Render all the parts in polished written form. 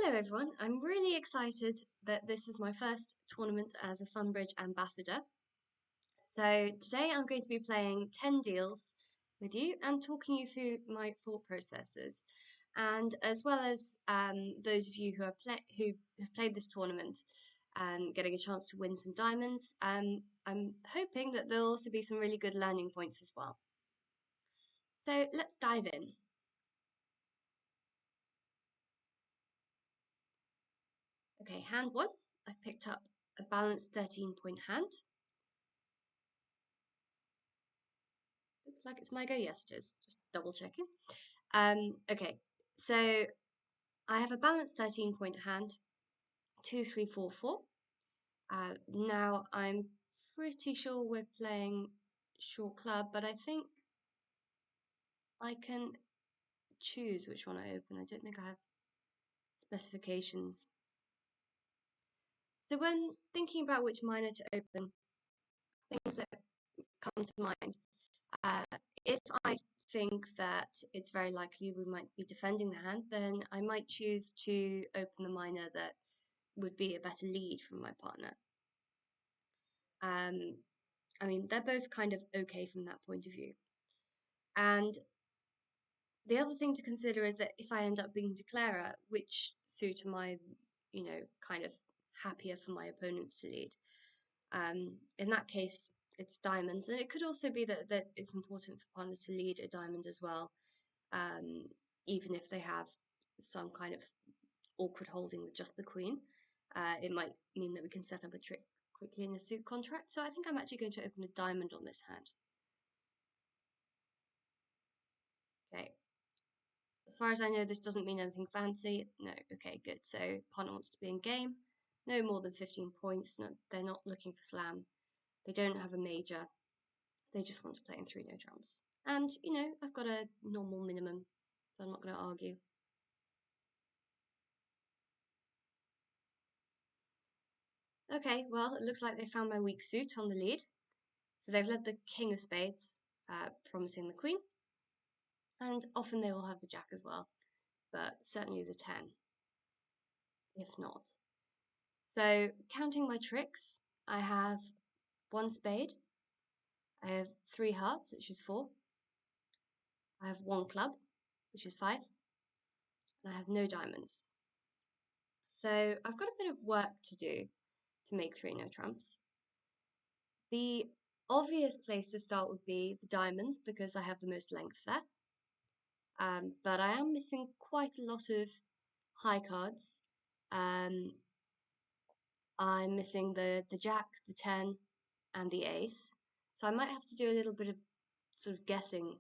Hello everyone, I'm really excited that this is my first tournament as a Funbridge ambassador. So today I'm going to be playing 10 deals with you and talking you through my thought processes. And as well as those of you who have played this tournament getting a chance to win some diamonds, I'm hoping that there'll also be some really good learning points as well. So let's dive in. Okay, hand one, I've picked up a balanced 13-point hand. Looks like it's my go. Yes, it is. Just double checking. Okay, so I have a balanced 13-point hand, 2, 3, 4, 4. Now I'm pretty sure we're playing short club, but I think I can choose which one I open. I don't think I have specifications. So when thinking about which minor to open, things that come to mind. Uh, if I think that it's very likely we might be defending the hand, then I might choose to open the minor that would be a better lead from my partner. I mean, they're both kind of okay from that point of view. And the other thing to consider is that if I end up being declarer, which suit am I, kind of happier for my opponents to lead? In that case, it's diamonds, and it could also be that it's important for partners to lead a diamond as well, even if they have some kind of awkward holding with just the queen. It might mean that we can set up a trick quickly in a suit contract. So I think I'm actually going to open a diamond on this hand. Okay. As far as I know, this doesn't mean anything fancy. No, okay, good. So partner wants to be in game. No more than 15 points. No, they're not looking for slam. They don't have a major. They just want to play in 3 no trumps. And, I've got a normal minimum, so I'm not going to argue. Okay, well, it looks like they found my weak suit on the lead. So they've led the king of spades, promising the queen. And often they will have the jack as well, but certainly the 10, if not. So counting my tricks, I have 1 spade, I have 3 hearts, which is 4, I have 1 club, which is 5, and I have no diamonds. So I've got a bit of work to do to make 3 no trumps. The obvious place to start would be the diamonds because I have the most length there. But I am missing quite a lot of high cards. I'm missing the jack, the 10, and the ace. So I might have to do a little bit of sort of guessing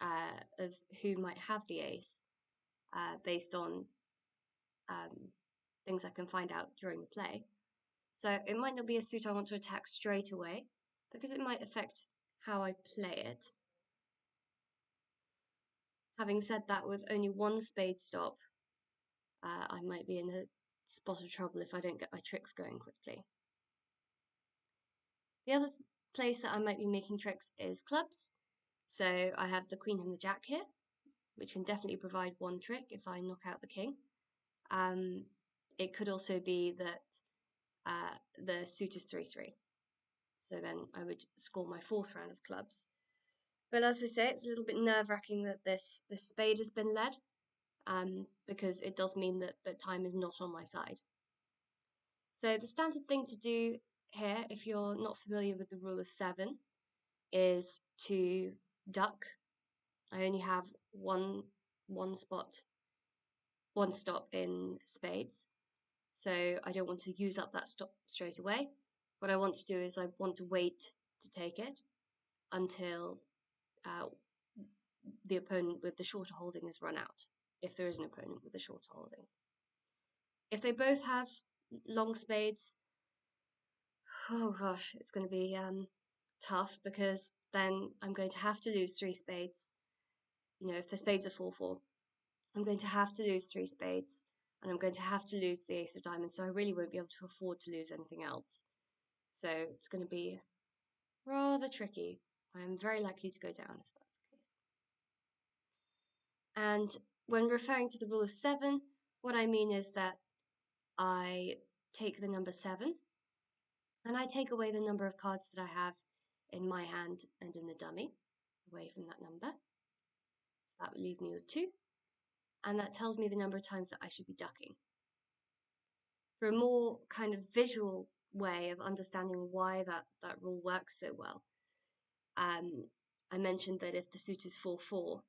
of who might have the ace based on things I can find out during the play. So it might not be a suit I want to attack straight away because it might affect how I play it. Having said that, with only 1 spade stop, I might be in a spot of trouble if I don't get my tricks going quickly. The other place that I might be making tricks is clubs. So I have the queen and the jack here, which can definitely provide 1 trick if I knock out the king. It could also be that the suit is 3-3. So then I would score my 4th round of clubs. But as I say, it's a little bit nerve-wracking that this spade has been led, because it does mean that time is not on my side. So the standard thing to do here, if you're not familiar with the rule of 7, is to duck. I only have one spot, 1 stop in spades, so I don't want to use up that stop straight away. What I want to do is I want to wait to take it until the opponent with the shorter holding has run out, if there is an opponent with a shorter holding. If they both have long spades, oh gosh, it's going to be tough because then I'm going to have to lose 3 spades. If the spades are 4-4, I'm going to have to lose 3 spades, and I'm going to have to lose the ace of diamonds, so I really won't be able to afford to lose anything else. So it's going to be rather tricky. I'm very likely to go down if that's the case. And when referring to the rule of 7, What I mean is that I take the number 7 and I take away the number of cards that I have in my hand and in the dummy, away from that number. So that would leave me with 2. And that tells me the number of times that I should be ducking. For a more kind of visual way of understanding why that rule works so well, I mentioned that if the suit is 4-4,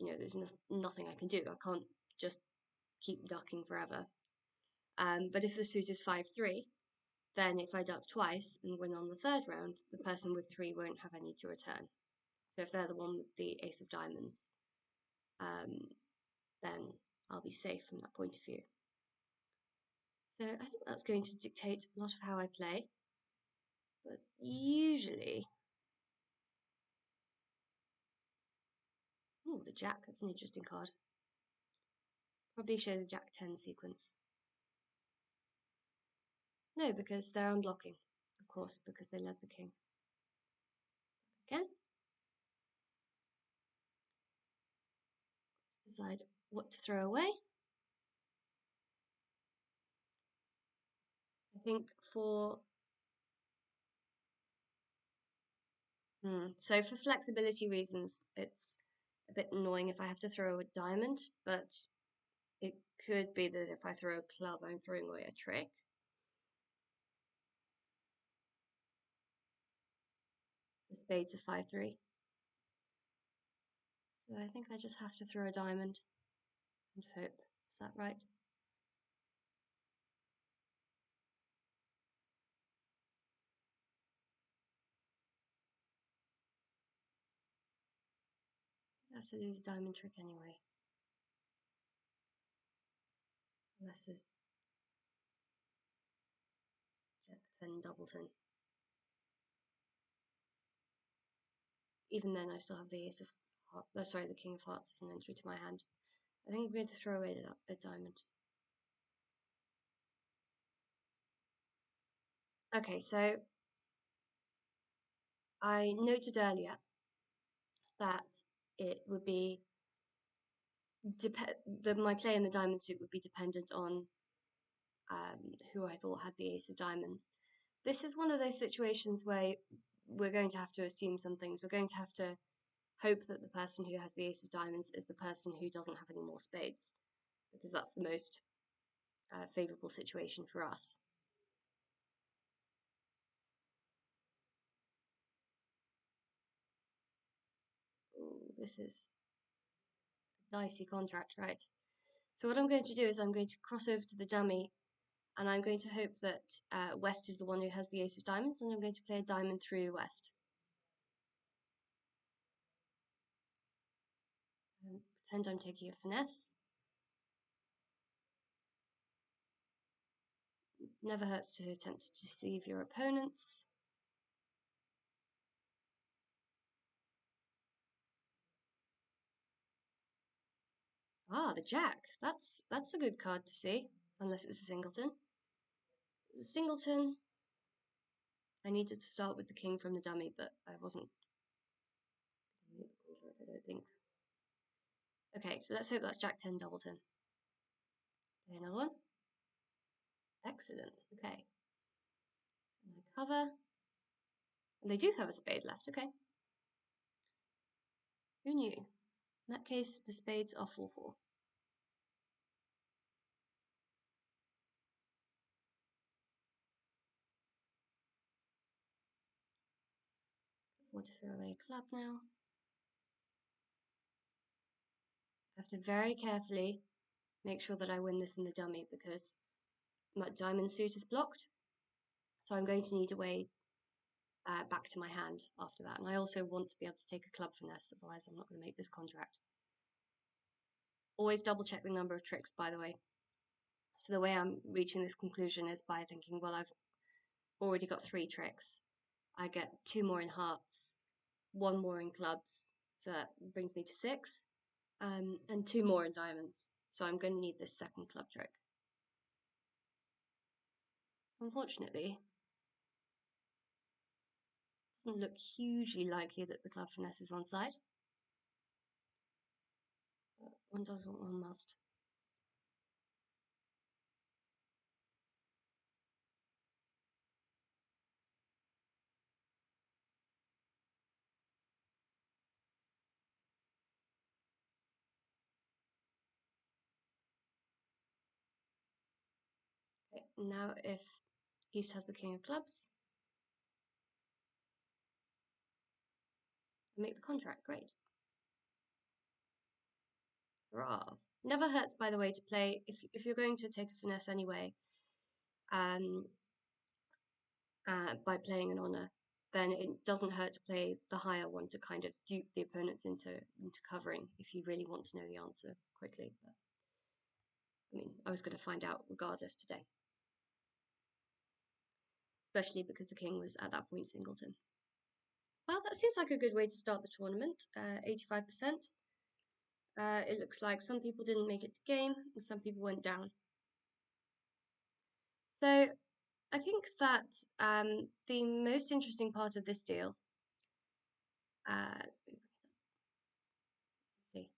there's nothing I can do. I can't just keep ducking forever. But if the suit is 5-3, then if I duck twice and win on the third round, the person with 3 won't have any to return. So if they're the one with the ace of diamonds, then I'll be safe from that point of view. So I think that's going to dictate a lot of how I play. But usually, oh, the jack, that's an interesting card. Probably shows a jack-10 sequence. No, because they're unblocking, of course, because they led the king. Again. Decide what to throw away. I think so for flexibility reasons, it's a bit annoying if I have to throw a diamond, but it could be that if I throw a club, I'm throwing away a trick. The spades are 5-3. So I think I just have to throw a diamond and hope. Is that right? I have to lose a diamond trick anyway. Unless there's Jack-10 doubleton. Even then I still have the ace of hearts, the king of hearts as an entry to my hand. I think I'm going to throw away a diamond. Okay, so I noted earlier that it would be my play in the diamond suit would be dependent on who I thought had the ace of diamonds. This is one of those situations where we're going to have to assume some things. We're going to have to hope that the person who has the ace of diamonds is the person who doesn't have any more spades, because that's the most favourable situation for us. Ooh, this is a dicey contract, right? So what I'm going to do is I'm going to cross over to the dummy, and I'm going to hope that West is the one who has the ace of diamonds, and I'm going to play a diamond through West. Pretend I'm taking a finesse. Never hurts to attempt to deceive your opponents. Ah, the jack. That's a good card to see, unless it's a singleton. It's a singleton. I needed to start with the king from the dummy, but I wasn't going to make the call for it, I don't think. Okay, so let's hope that's Jack-10 doubleton. Play another one. Excellent. Okay. So I cover. And they do have a spade left. Okay. Who knew? In that case, the spades are 4-4. Afford to throw away a club now. I have to very carefully make sure that I win this in the dummy because my diamond suit is blocked. So I'm going to need a way back to my hand after that. And I also want to be able to take a club finesse, otherwise I'm not going to make this contract. Always double check the number of tricks, by the way. So the way I'm reaching this conclusion is by thinking, well, I've already got 3 tricks. I get 2 more in hearts, 1 more in clubs, so that brings me to 6, and 2 more in diamonds. So I'm going to need this second club trick. Unfortunately, it doesn't look hugely likely that the club finesse is on side. But one does what one must. now if East has the king of clubs, I make the contract. Great. Hurrah. Never hurts, by the way, to play if you're going to take a finesse anyway, um, by playing an honor, then it doesn't hurt to play the higher one to kind of dupe the opponents into covering if you really want to know the answer quickly. But, I mean, I was going to find out regardless today, especially because the king was at that point singleton. Well, that seems like a good way to start the tournament. 85%. It looks like some people didn't make it to game and some people went down. So I think that the most interesting part of this deal, let's see,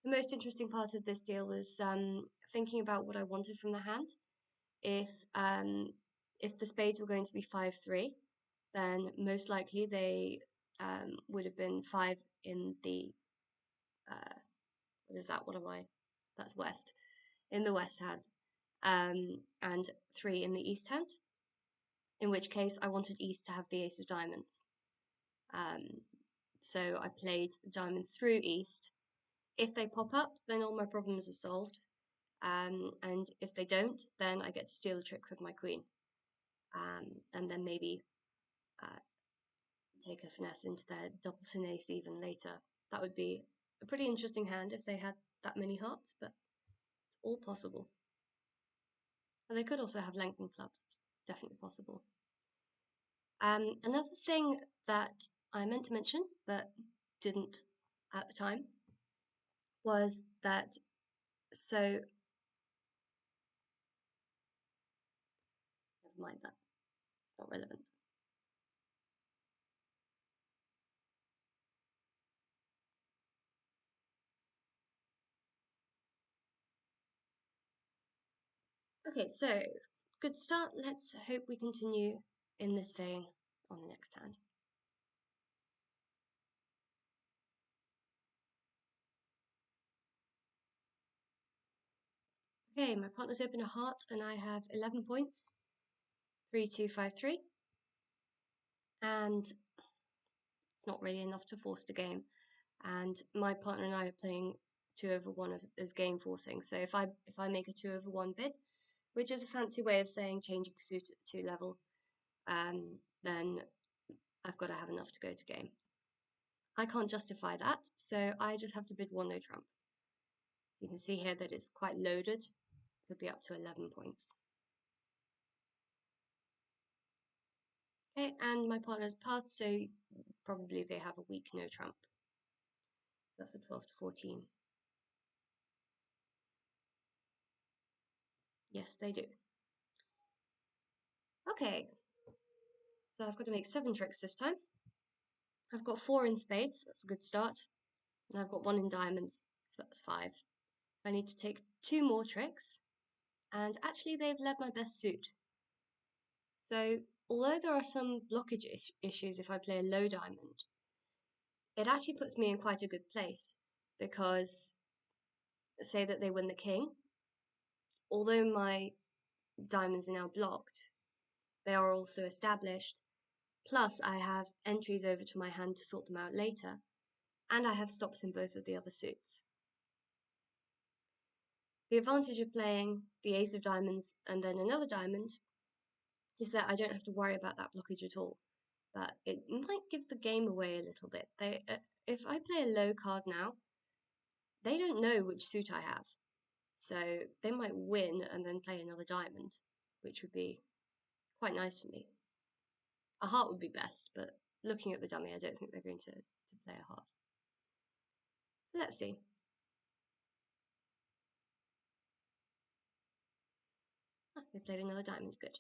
the most interesting part of this deal was thinking about what I wanted from the hand. If the spades were going to be 5-3, then most likely they would have been 5 in the what is that? What am I? That's west. In the west hand, and 3 in the east hand. In which case, I wanted East to have the ace of diamonds. So I played the diamond through East. If they pop up, then all my problems are solved. And if they don't, then I get to steal a trick with my queen. And then maybe take a finesse into their doubleton ace even later. That would be a pretty interesting hand if they had that many hearts, but it's all possible. And they could also have lengthened clubs. It's definitely possible. Another thing that I meant to mention, but didn't at the time, was that, so, never mind that, it's not relevant. Okay, so, good start. Let's hope we continue in this vein on the next hand. Okay, my partner's opened a heart and I have 11 points. 3-2-5-3. And it's not really enough to force the game. And my partner and I are playing 2/1 as game forcing. So if I make a 2/1 bid, which is a fancy way of saying changing suit to level, then I've got to have enough to go to game. I can't justify that, so I just have to bid 1 no trump. So you can see here that it's quite loaded. It could be up to 11 points. Okay, and my partner's passed, so probably they have a weak no trump. That's a 12-14. Yes, they do. Okay, so I've got to make 7 tricks this time. I've got 4 in spades, that's a good start. And I've got 1 in diamonds, so that's 5. So I need to take 2 more tricks. And actually they've led my best suit. So although there are some blockage issues if I play a low diamond, it actually puts me in quite a good place because say that they win the king, although my diamonds are now blocked, they are also established, plus I have entries over to my hand to sort them out later, and I have stops in both of the other suits. The advantage of playing the ace of diamonds and then another diamond is that I don't have to worry about that blockage at all. But it might give the game away a little bit. If I play a low card now, they don't know which suit I have. So they might win and then play another diamond, which would be quite nice for me. A heart would be best, but looking at the dummy, I don't think they're going to play a heart. So let's see. Oh, they played another diamond, good.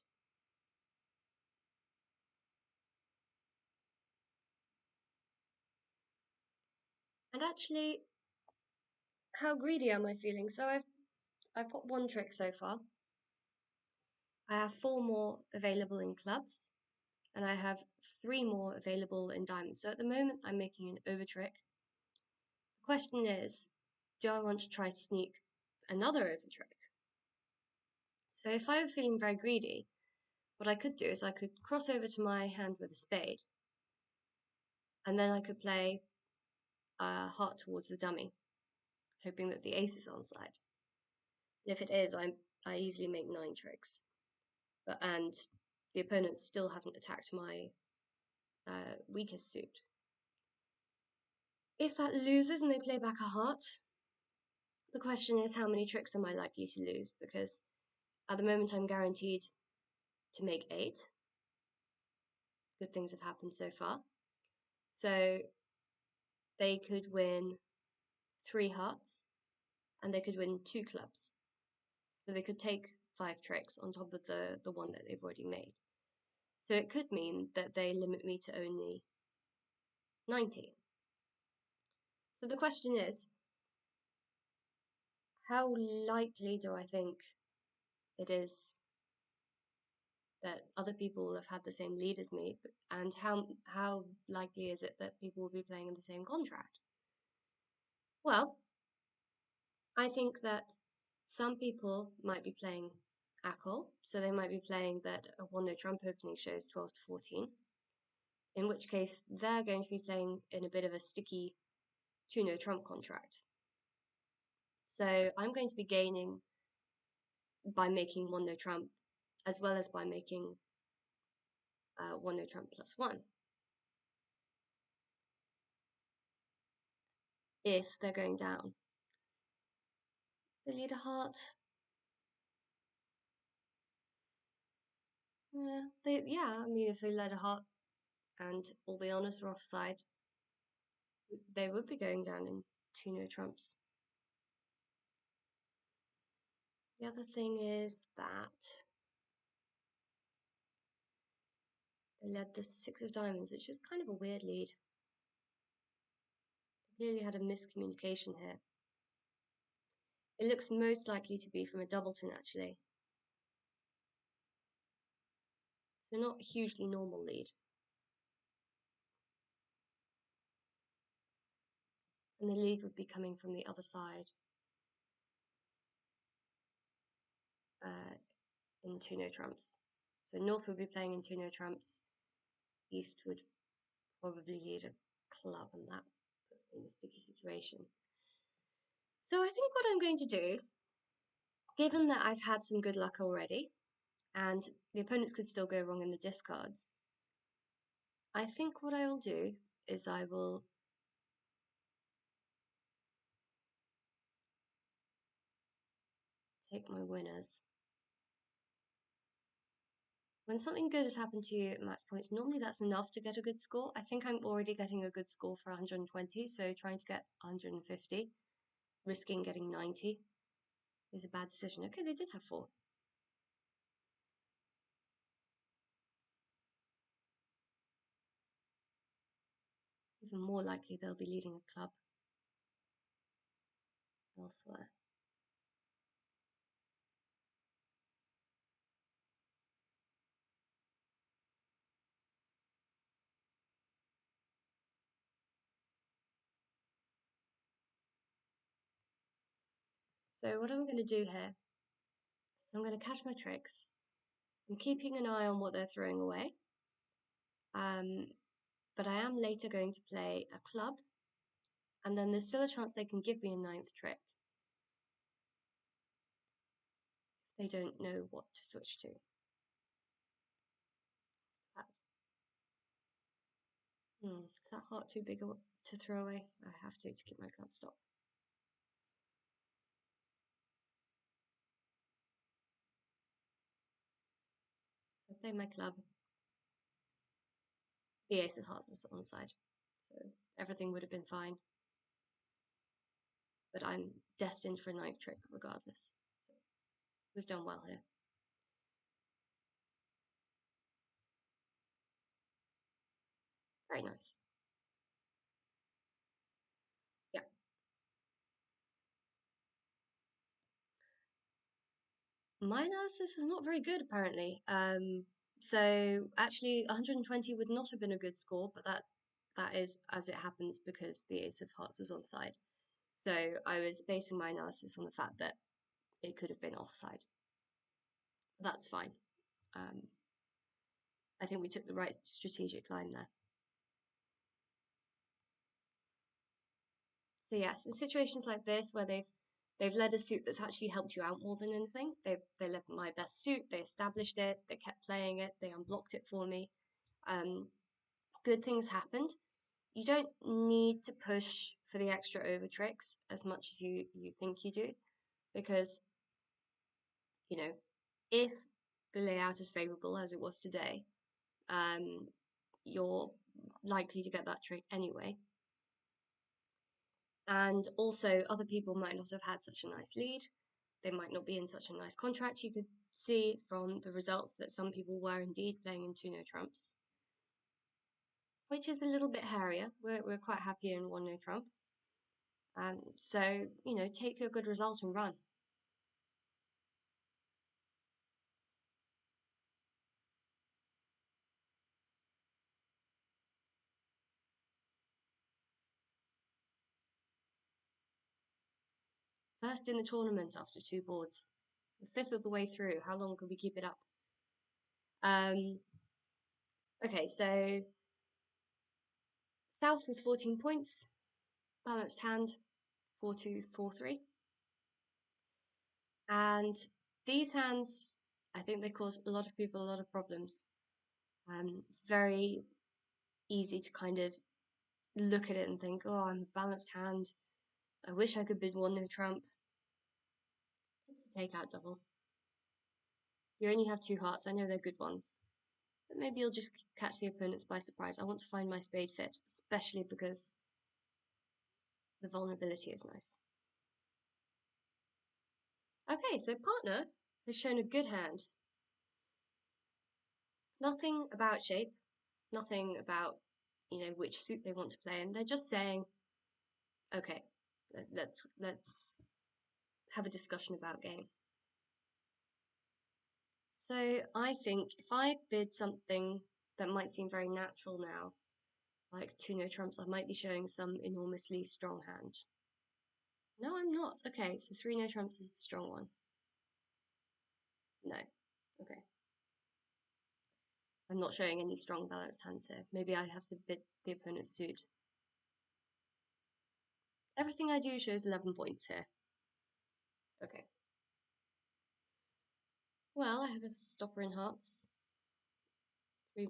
And actually, how greedy am I feeling? So I've got 1 trick so far. I have 4 more available in clubs, and I have 3 more available in diamonds. So at the moment, I'm making an over trick. The question is, do I want to try to sneak another over trick? So if I were feeling very greedy, what I could do is I could cross over to my hand with a spade, and then I could play a heart towards the dummy, hoping that the ace is on side. And if it is, I easily make 9 tricks. And the opponents still haven't attacked my weakest suit. If that loses and they play back a heart, the question is how many tricks am I likely to lose? Because at the moment I'm guaranteed to make 8. Good things have happened so far. So they could win 3 hearts and they could win 2 clubs. So they could take 5 tricks on top of the one that they've already made. So it could mean that they limit me to only 90. So the question is, how likely do I think it is that other people have had the same lead as me, and how likely is it that people will be playing in the same contract? Well, I think that some people might be playing ACOL, so they might be playing that a one-no trump opening shows 12 to 14, in which case they're going to be playing in a bit of a sticky two-no trump contract. So I'm going to be gaining by making one no trump, as well as by making one no trump plus 1. If they're going down, they lead a heart. I mean, if they led a heart and all the honors were offside, they would be going down in 2 no trumps. The other thing is that they led the 6 of diamonds, which is kind of a weird lead. They clearly had a miscommunication here. It looks most likely to be from a doubleton, actually. So not a hugely normal lead. And the lead would be coming from the other side in 2 no trumps. So North would be playing in 2 no trumps. East would probably lead a club, and that puts me in a sticky situation. So I think what I'm going to do, given that I've had some good luck already, and the opponents could still go wrong in the discards, I think what I will do is I will take my winners. When something good has happened to you at match points, normally that's enough to get a good score. I think I'm already getting a good score for 120, so trying to get 150, risking getting 90 is a bad decision. Okay, they did have 4. Even more likely they'll be leading a club elsewhere. So what I'm going to do here is I'm going to catch my tricks. I'm keeping an eye on what they're throwing away. But I am later going to play a club, and then there's still a chance they can give me a 9th trick if they don't know what to switch to. Is that heart too big to throw away? I have to keep my club stop. So I play my club. The ace of hearts is on side, so everything would have been fine. But I'm destined for a 9th trick regardless. So we've done well here. Very nice. Yeah. My analysis was not very good, apparently. So actually, 120 would not have been a good score, but that is as it happens because the ace of hearts was onside. So I was basing my analysis on the fact that it could have been offside. That's fine. Um, I think we took the right strategic line there. So yes, in situations like this where they've led a suit that's actually helped you out more than anything, they led my best suit, they established it, they kept playing it, they unblocked it for me. Good things happened. You don't need to push for the extra over tricks as much as you think you do, because you know if the layout is favorable as it was today, um, you're likely to get that trick anyway. And also, other people might not have had such a nice lead. They might not be in such a nice contract. You could see from the results that some people were indeed playing in 2 no trumps, which is a little bit hairier. We're quite happy in 1 no trump. So, take your good result and run. First in the tournament after 2 boards. A fifth of the way through. How long can we keep it up? Okay, so South with 14 points, balanced hand, 4-2, 4-3. And these hands, I think they cause a lot of people a lot of problems. It's very easy to kind of look at it and think, oh, I'm a balanced hand. I wish I could bid 1 no trump. It's a takeout double. You only have 2 hearts. I know they're good ones. But maybe you'll just catch the opponents by surprise. I want to find my spade fit, especially because the vulnerability is nice. Okay, so partner has shown a good hand. Nothing about shape, nothing about, which suit they want to play in. They're just saying, okay, let's have a discussion about game. So I think if I bid something that might seem very natural now, like 2 no trumps, I might be showing some enormously strong hand. No, I'm not. Okay, so 3 no trumps is the strong one. No. Okay. I'm not showing any strong balanced hands here. Maybe I have to bid the opponent's suit. Everything I do shows 11 points here. Okay. Well, I have a stopper in hearts. 3.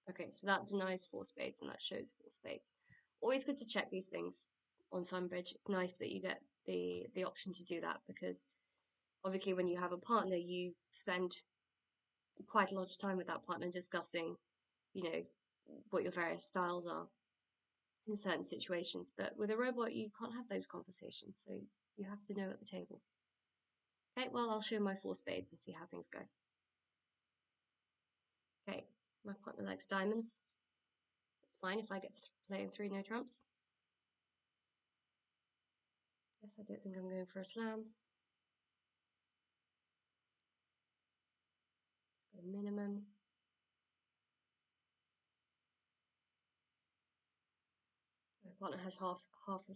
Okay, so that denies 4 spades and that shows 4 spades. Always good to check these things on Funbridge. It's nice that you get the option to do that, because obviously when you have a partner, you spend quite a lot of time with that partner discussing, what your various styles are in certain situations. But with a robot, you can't have those conversations, so you have to know at the table. Okay, well, I'll show my 4 spades and see how things go. Okay, my partner likes diamonds. It's fine if I get to play in 3 no trumps. Yes, I don't think I'm going for a slam. Got a minimum. My partner has half a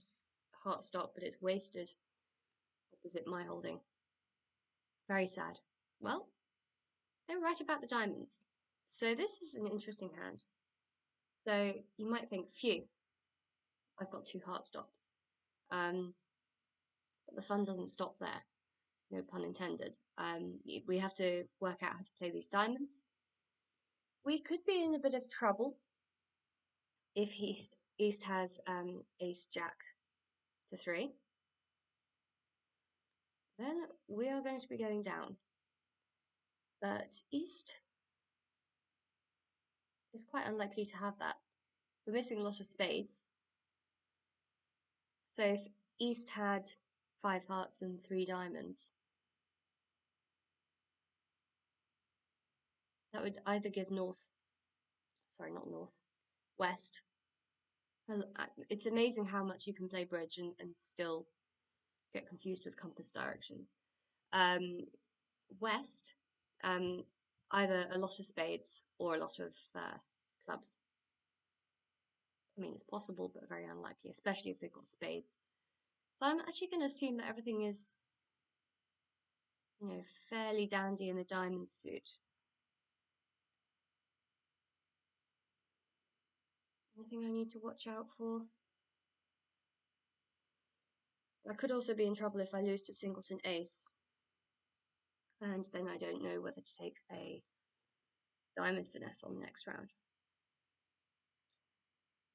heart stop, but it's wasted opposite my holding. Very sad. Well, they're right about the diamonds. So this is an interesting hand. So you might think, phew, I've got 2 heart stops. But the fun doesn't stop there. No pun intended. We have to work out how to play these diamonds. We could be in a bit of trouble if East has Ace Jack to 3. Then we are going to be going down. But East is quite unlikely to have that. We're missing a lot of spades. So if East had 5 hearts and 3 diamonds, that would either give West. It's amazing how much you can play bridge and still get confused with compass directions. West, either a lot of spades or a lot of clubs. I mean, it's possible, but very unlikely, especially if they've got spades. So I'm actually going to assume that everything is, fairly dandy in the diamond suit. Anything I need to watch out for? I could also be in trouble if I lose to singleton ace, and then I don't know whether to take a diamond finesse on the next round.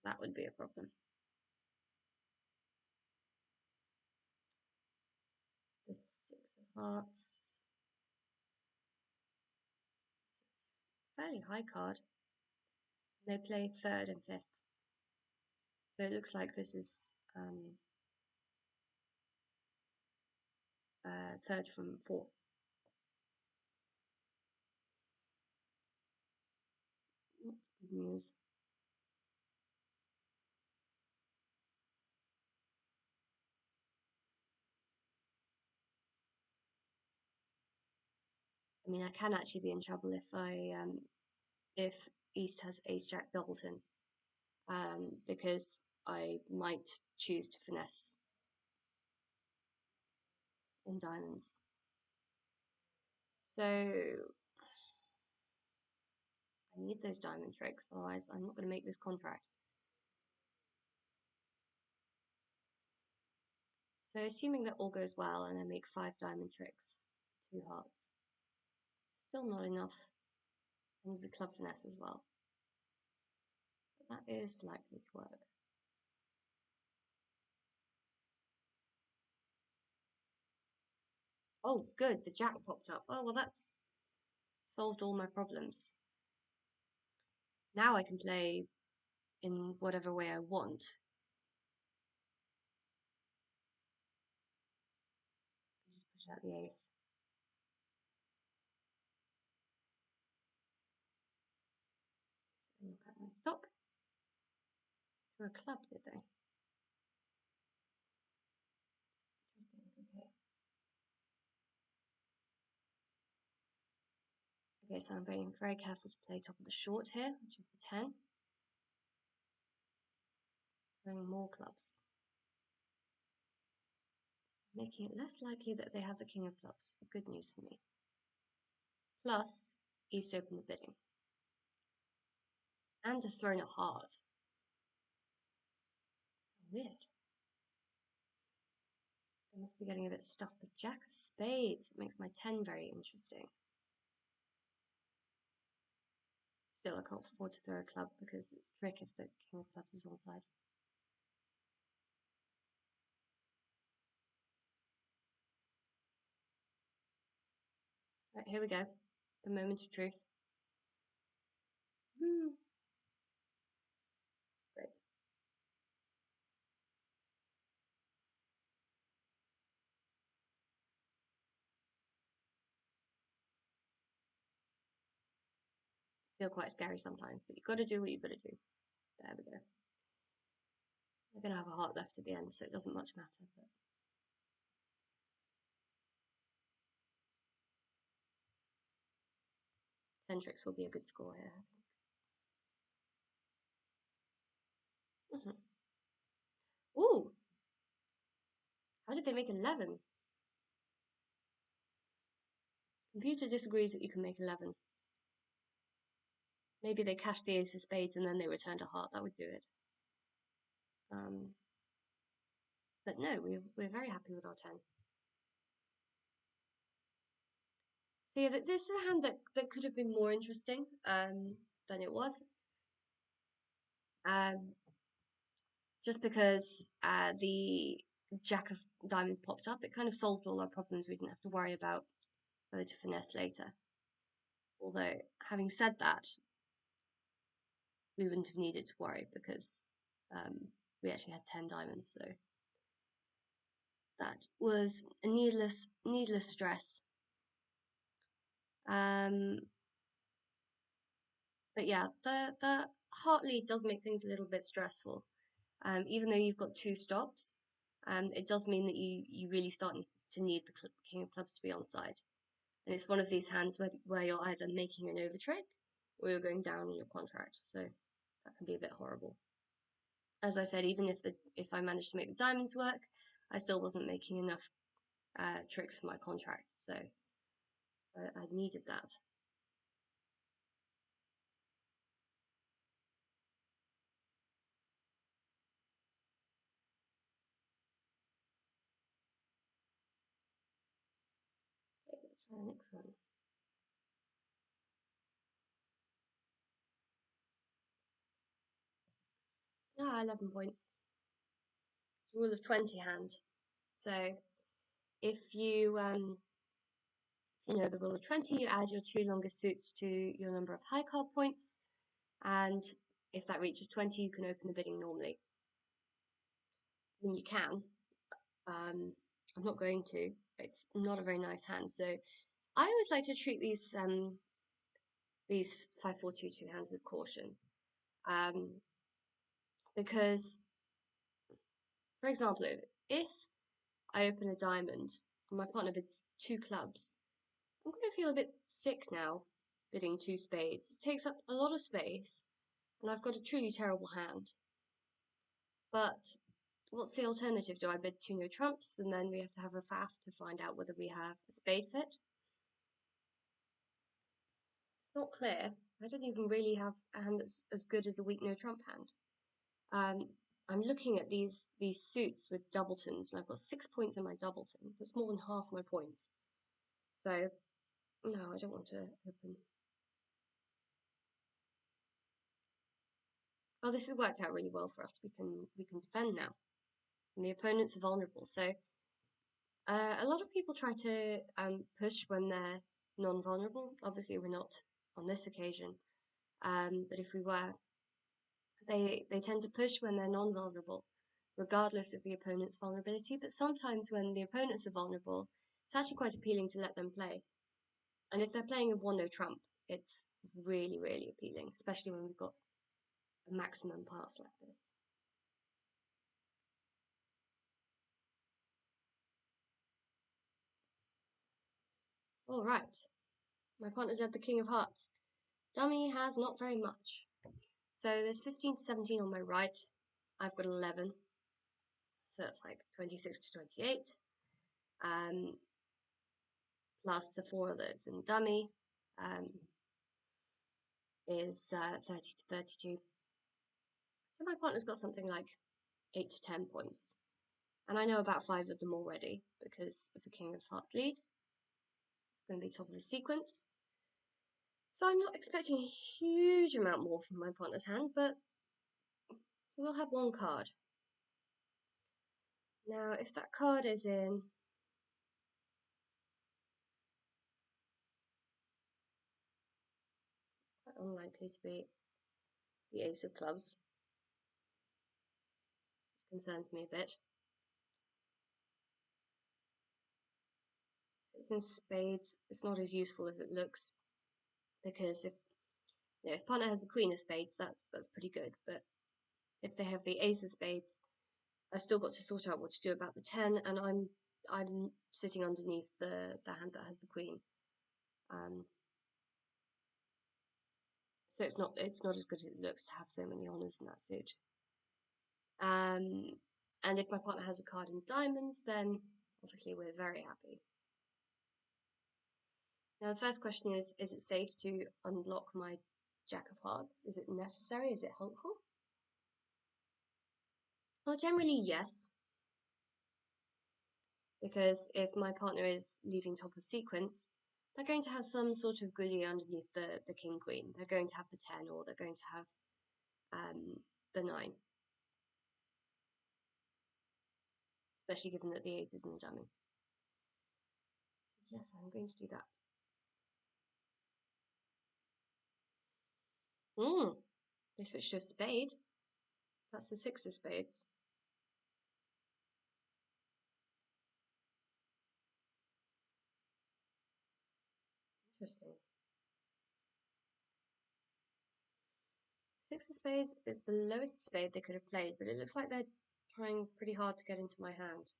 That would be a problem. The 6 of hearts. Fairly high card. They play 3rd and 5th. So it looks like this is 3rd from 4. Not good news. I mean, I can actually be in trouble if East has Ace Jack Doubleton, because I might choose to finesse in diamonds. So I need those diamond tricks, otherwise I'm not going to make this contract. So assuming that all goes well and I make 5 diamond tricks, 2 hearts, still not enough. I need the club finesse as well. But that is likely to work. Oh, good, the jack popped up. Oh, well, that's solved all my problems. Now I can play in whatever way I want. Just push out the ace. So look at my stop. Threw a club, did they? Interesting, okay. Okay, so I'm being very careful to play top of the short here, which is the 10. Throwing more clubs. This is making it less likely that they have the king of clubs. Good news for me. Plus, East opened the bidding. And has thrown a heart. Weird. They must be getting a bit stuffed. The jack of spades. It makes my 10 very interesting. Still, I can't afford to throw a club because it's a trick if the king of clubs is on side. Right, here we go. The moment of truth. Woo! Great. Feel quite scary sometimes, but you've got to do what you've got to do. There we go. We're going to have a heart left at the end, so it doesn't much matter. But 10 tricks will be a good score here, I think. Ooh! How did they make 11? Computer disagrees that you can make 11. Maybe they cashed the ace of spades and then they returned a heart. That would do it. But no, we're very happy with our 10. So yeah, this is a hand that could have been more interesting than it was. Just because the Jack of Diamonds popped up, it kind of solved all our problems. We didn't have to worry about whether to finesse later. Although, having said that, we wouldn't have needed to worry because we actually had 10 diamonds, so that was a needless stress. But yeah, the heart lead does make things a little bit stressful. Even though you've got 2 stops, it does mean that you really start to need the king of clubs to be on side. And it's one of these hands where you're either making an over trick or you're going down in your contract. So that can be a bit horrible. As I said, even if I managed to make the diamonds work, I still wasn't making enough tricks for my contract. So I needed that. Okay, let's try the next one. Ah, 11 points. Rule of 20 hand. So if you know the rule of 20, you add your 2 longest suits to your number of high card points, and if that reaches 20, you can open the bidding normally. I mean, you can. I'm not going to. It's not a very nice hand, so I always like to treat these 5-4-2-2 hands with caution, um, because, for example, if I open a diamond and my partner bids 2 clubs, I'm going to feel a bit sick now bidding 2 spades. It takes up a lot of space, and I've got a truly terrible hand. But what's the alternative? Do I bid 2 no trumps, and then we have to have a faff to find out whether we have a spade fit? It's not clear. I don't even really have a hand that's as good as a weak no trump hand. I'm looking at these suits with doubletons, and I've got 6 points in my doubleton. That's more than half my points. So no, I don't want to open. Oh, this has worked out really well for us. We can defend now, and the opponents are vulnerable. So a lot of people try to push when they're non-vulnerable. Obviously, we're not on this occasion, but if we were, they tend to push when they're non-vulnerable, regardless of the opponent's vulnerability. But sometimes when the opponents are vulnerable, it's actually quite appealing to let them play. And if they're playing a 1-no trump, it's really, really appealing, especially when we've got a maximum pass like this. All right, my partner's had the King of Hearts. Dummy has not very much. So there's 15 to 17 on my right. I've got 11. So that's like 26 to 28. Plus the 4 that's in dummy is 30 to 32. So my partner's got something like 8 to 10 points. And I know about 5 of them already because of the King of Hearts lead. It's going to be top of the sequence. So I'm not expecting a huge amount more from my partner's hand, but we'll have 1 card. Now, if that card is in quite unlikely to be the Ace of Clubs, which concerns me a bit. It's in spades, it's not as useful as it looks, because if partner has the Queen of Spades, that's pretty good. But if they have the Ace of Spades, I've still got to sort out what to do about the 10, and I'm sitting underneath the hand that has the Queen. So it's not as good as it looks to have so many honours in that suit. And if my partner has a card in diamonds, then obviously we're very happy. Now the first question is it safe to unblock my Jack of Hearts? Is it necessary? Is it helpful? Well, generally yes. Because if my partner is leading top of sequence, they're going to have some sort of goodie underneath the King Queen. They're going to have the 10 or they're going to have the 9. Especially given that the 8 is in the dummy. So yes, I'm going to do that. They switched to a spade. That's the 6 of spades. Interesting. 6 of spades is the lowest spade they could have played, but it looks like they're trying pretty hard to get into my hand.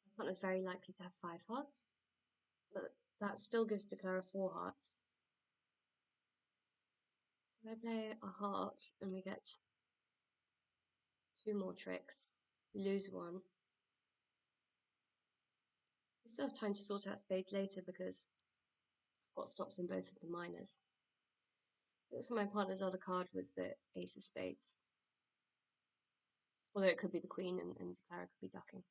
My partner's very likely to have 5 hearts, but that still gives declare 4 hearts. I play a heart and we get 2 more tricks, lose one. We still have time to sort out spades later because I've got stops in both of the minors. Also, my partner's other card was the ace of spades. Although it could be the queen and Clara could be ducking.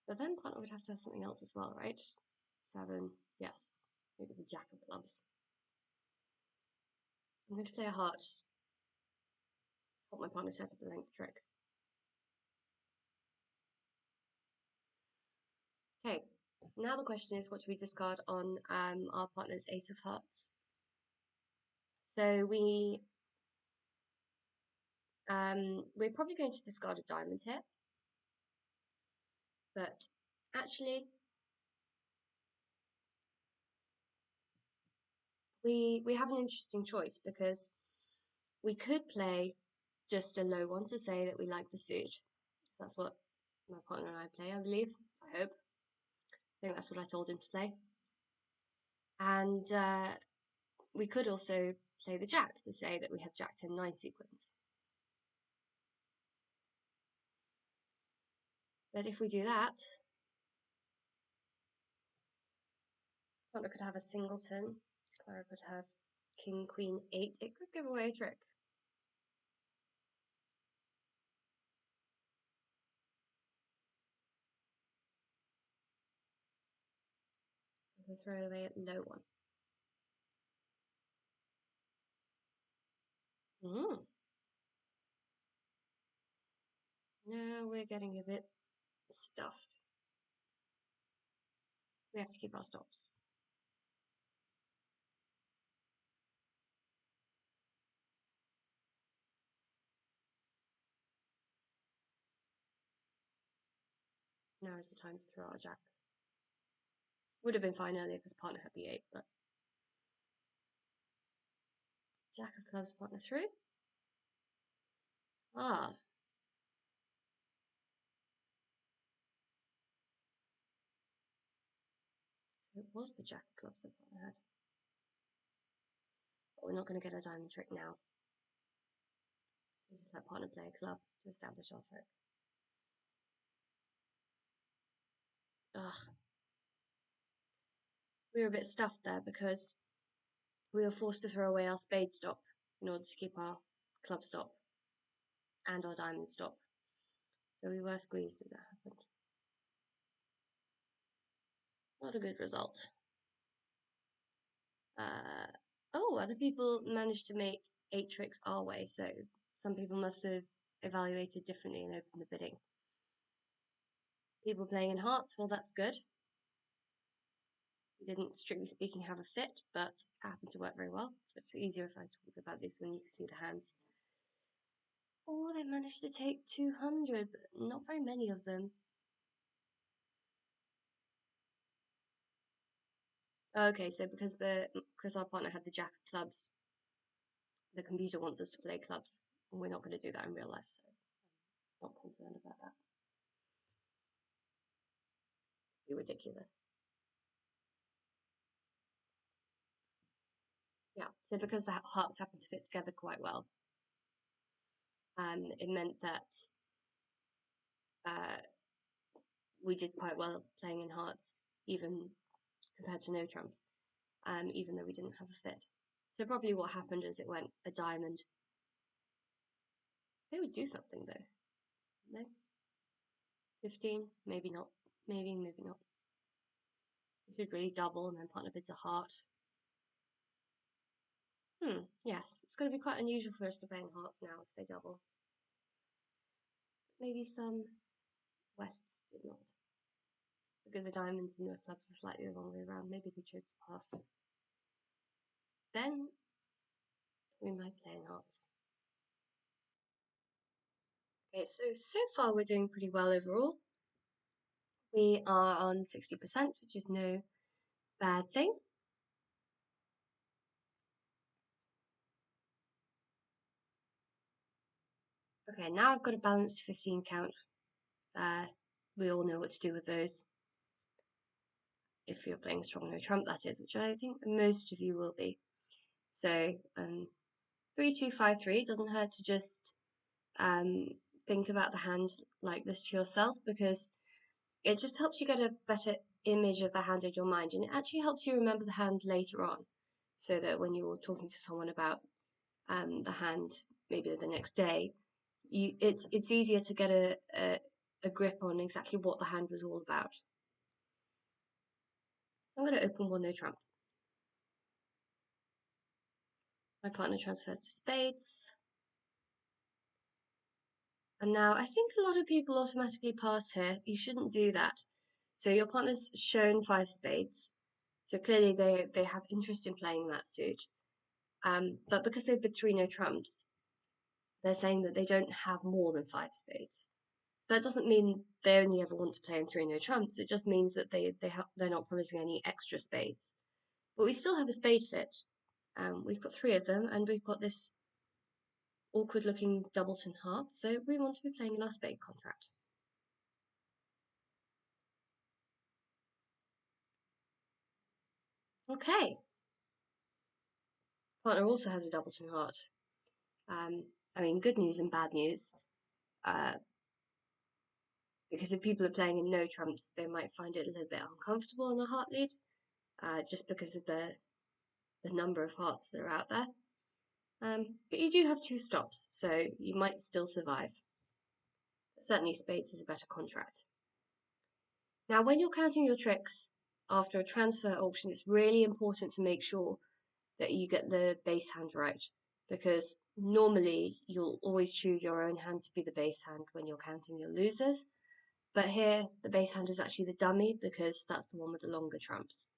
But then partner would have to have something else as well, right? 7, yes. Maybe the jack of clubs. I'm going to play a heart. Help my partner set up a length trick. Okay, now the question is, what do we discard on our partner's ace of hearts? So we're probably going to discard a diamond here, but actually we have an interesting choice because we could play just a low one to say that we like the suit. That's what my partner and I play, I believe. I hope. I think that's what I told him to play. And we could also play the jack to say that we have jack 10-9 sequence. But if we do that, partner could have a singleton. Clara could have king, queen, 8. It could give away a trick. So we'll throw away a low one. Now we're getting a bit stuffed. We have to keep our stops. Now is the time to throw our jack. Would have been fine earlier because partner had the 8, but jack of clubs, partner through. Ah. So it was the jack of clubs that partner had. But we're not going to get a diamond trick now. So we just let partner play a club to establish our trick. Ugh. We were a bit stuffed there because we were forced to throw away our spade stop in order to keep our club stop and our diamond stop. So we were squeezed if that happened. Not a good result. Other people managed to make 8 tricks our way, so some people must have evaluated differently and opened the bidding. People playing in hearts, well, that's good. We didn't, strictly speaking, have a fit, but it happened to work very well, so it's easier if I talk about this when you can see the hands. Oh, they managed to take 200, but not very many of them. Okay, so because our partner had the jack of clubs, the computer wants us to play clubs, and we're not going to do that in real life, so I'm not concerned about that. It'd be ridiculous. Yeah, so because the hearts happened to fit together quite well, it meant that we did quite well playing in hearts, even compared to no trumps, even though we didn't have a fit. So probably what happened is it went a diamond. They would do something though. No? 15? Maybe not. Maybe not. We could really double and then partner bids a heart. Yes. It's going to be quite unusual for us to play in hearts now if they double. Maybe some Wests did not. Because the diamonds and the clubs are slightly the wrong way around. Maybe they chose to pass. Then we might play in hearts. Okay, so far we're doing pretty well overall. We are on 60%, which is no bad thing. Okay, now I've got a balanced 15 count. We all know what to do with those. If you're playing strong no trump, that is, which I think most of you will be. So 3-2-5-3, it doesn't hurt to just think about the hand like this to yourself, because it just helps you get a better image of the hand in your mind, and it actually helps you remember the hand later on, so that when you're talking to someone about the hand maybe the next day, it's easier to get a grip on exactly what the hand was all about. I'm going to open one no trump. My partner transfers to spades. And now I think a lot of people automatically pass here. You shouldn't do that. So your partner's shown 5 spades. So clearly they have interest in playing that suit. But because they've bid 3 no trumps, they're saying that they don't have more than 5 spades. That doesn't mean they only ever want to play in 3 no trumps. It just means that they're not promising any extra spades. But we still have a spade fit. We've got 3 of them, and we've got this awkward looking doubleton heart, so we want to be playing in our spade contract. Okay. Partner also has a doubleton heart. I mean, good news and bad news. Because if people are playing in no trumps, they might find it a little bit uncomfortable in a heart lead, just because of the number of hearts that are out there. But you do have 2 stops, so you might still survive. But certainly spades is a better contract. Now, when you're counting your tricks after a transfer auction, it's really important to make sure that you get the base hand right, because normally you'll always choose your own hand to be the base hand when you're counting your losers. But here, the base hand is actually the dummy, because that's the one with the longer trumps.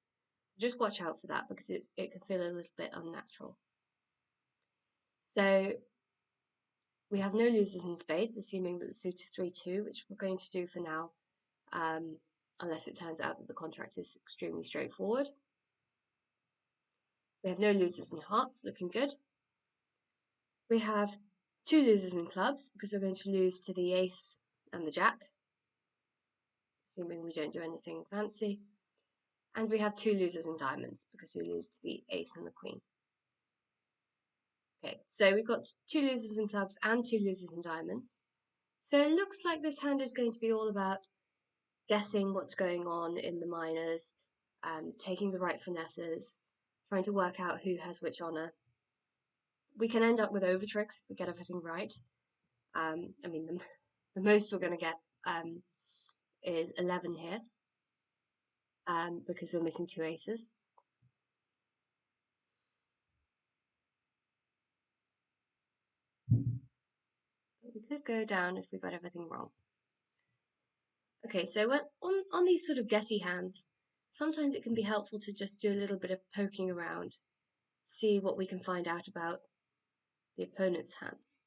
Just watch out for that, because it can feel a little bit unnatural. So we have no losers in spades, assuming that the suit is 3-2, which we're going to do for now, unless it turns out that the contract is extremely straightforward. We have no losers in hearts, looking good. We have 2 losers in clubs, because we're going to lose to the ace and the jack, assuming we don't do anything fancy. And we have 2 losers in diamonds, because we lose to the ace and the queen. Okay, so we've got 2 losers in clubs and 2 losers in diamonds. So it looks like this hand is going to be all about guessing what's going on in the minors, taking the right finesses, trying to work out who has which honor. We can end up with over tricks if we get everything right. I mean, the most we're going to get is 11 here, because we're missing 2 aces. But we could go down if we got everything wrong. Okay, so when, on these sort of guessy hands, sometimes it can be helpful to just do a little bit of poking around, see what we can find out about the opponent's hands.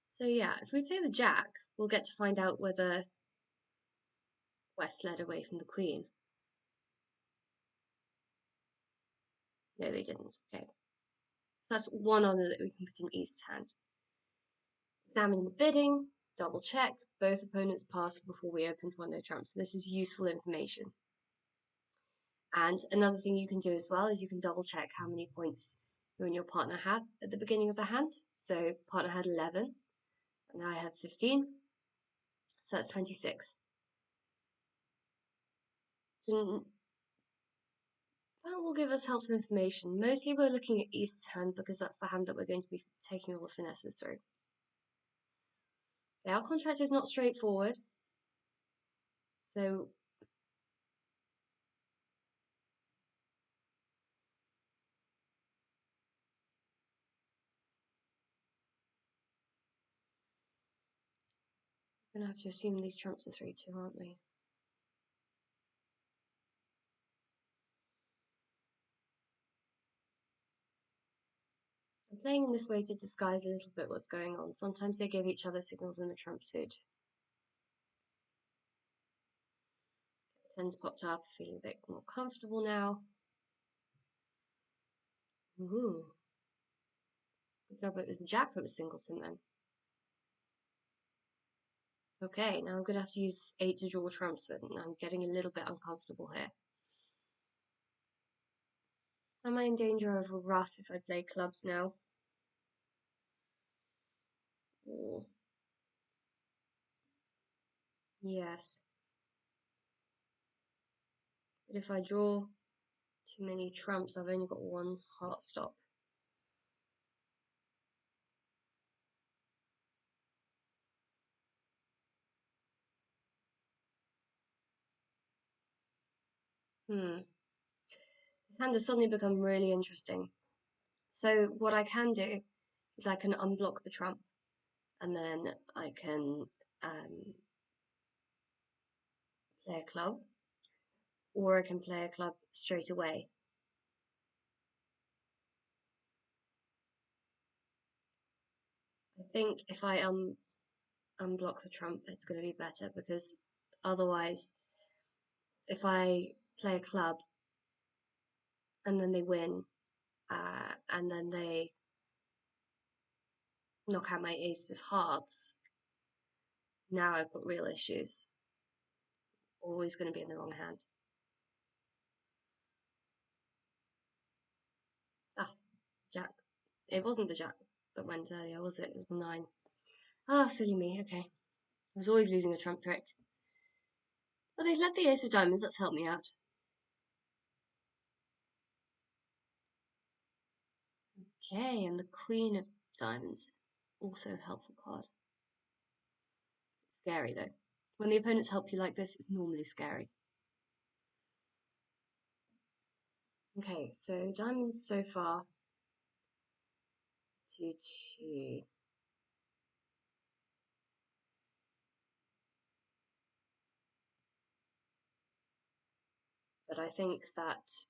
So yeah, if we play the jack, we'll get to find out whether West led away from the queen. No, they didn't. Okay. That's 1 honor that we can put in East's hand. Examine the bidding, double check, both opponents passed before we opened 1 no trump, so this is useful information. And another thing you can do as well is you can double check how many points you and your partner had at the beginning of the hand. So partner had 11, and I had 15, so that's 26. That will give us helpful information. Mostly we're looking at East's hand, because that's the hand that we're going to be taking all the finesses through. Our contract is not straightforward, so we're going to have to assume these trumps are 3-2, aren't we? I'm playing in this way to disguise a little bit what's going on. Sometimes they give each other signals in the trump suit. The 10's popped up, feeling a bit more comfortable now. Ooh. Good job, it was the jack that was singleton then. Okay, now I'm going to have to use 8 to draw trumps, and I'm getting a little bit uncomfortable here. Am I in danger of a ruff if I play clubs now? Or yes. But if I draw too many trumps, I've only got one heart stop. This hand has suddenly become really interesting. So what I can do is I can unblock the trump, and then I can play a club, or I can play a club straight away. I think if I unblock the trump, it's going to be better, because otherwise, if I play a club and then they win, and then they knock out my ace of hearts, now I've got real issues. Always going to be in the wrong hand. Ah, Jack. It wasn't the Jack that went earlier, was it? It was the 9. Ah, silly me. Okay. I was always losing a trump trick. Well, they led the ace of diamonds. That's helped me out. Okay, and the queen of diamonds. Also a helpful card. It's scary, though. When the opponents help you like this, it's normally scary. Okay, so diamonds so far. 2-2. But I think that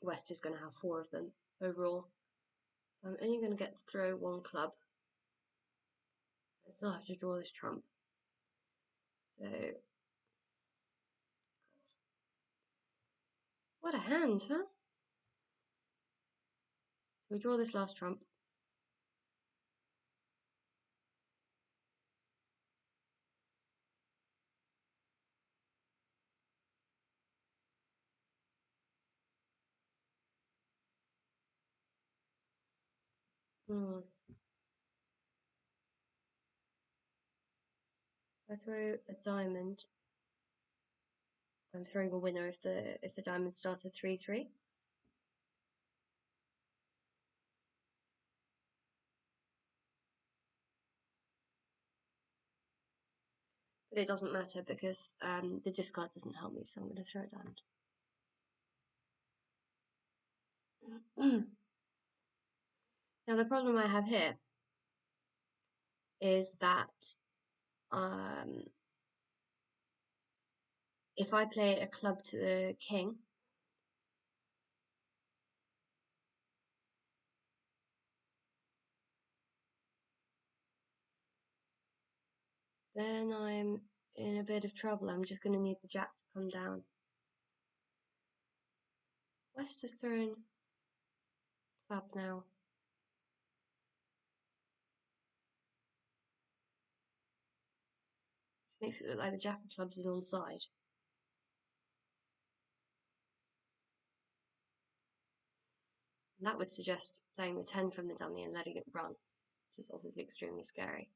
West is going to have 4 of them overall. So I'm only going to get to throw 1 club. I still have to draw this trump. So, what a hand, huh? So we draw this last trump. I throw a diamond. I'm throwing a winner if the diamond started 3-3. But it doesn't matter because the discard doesn't help me, so I'm going to throw a diamond. Now the problem I have here is that if I play a club to the king, then I'm in a bit of trouble. I'm just going to need the jack to come down. West has thrown club now. Makes it look like the jack of clubs is on side. And that would suggest playing the 10 from the dummy and letting it run, which is obviously extremely scary.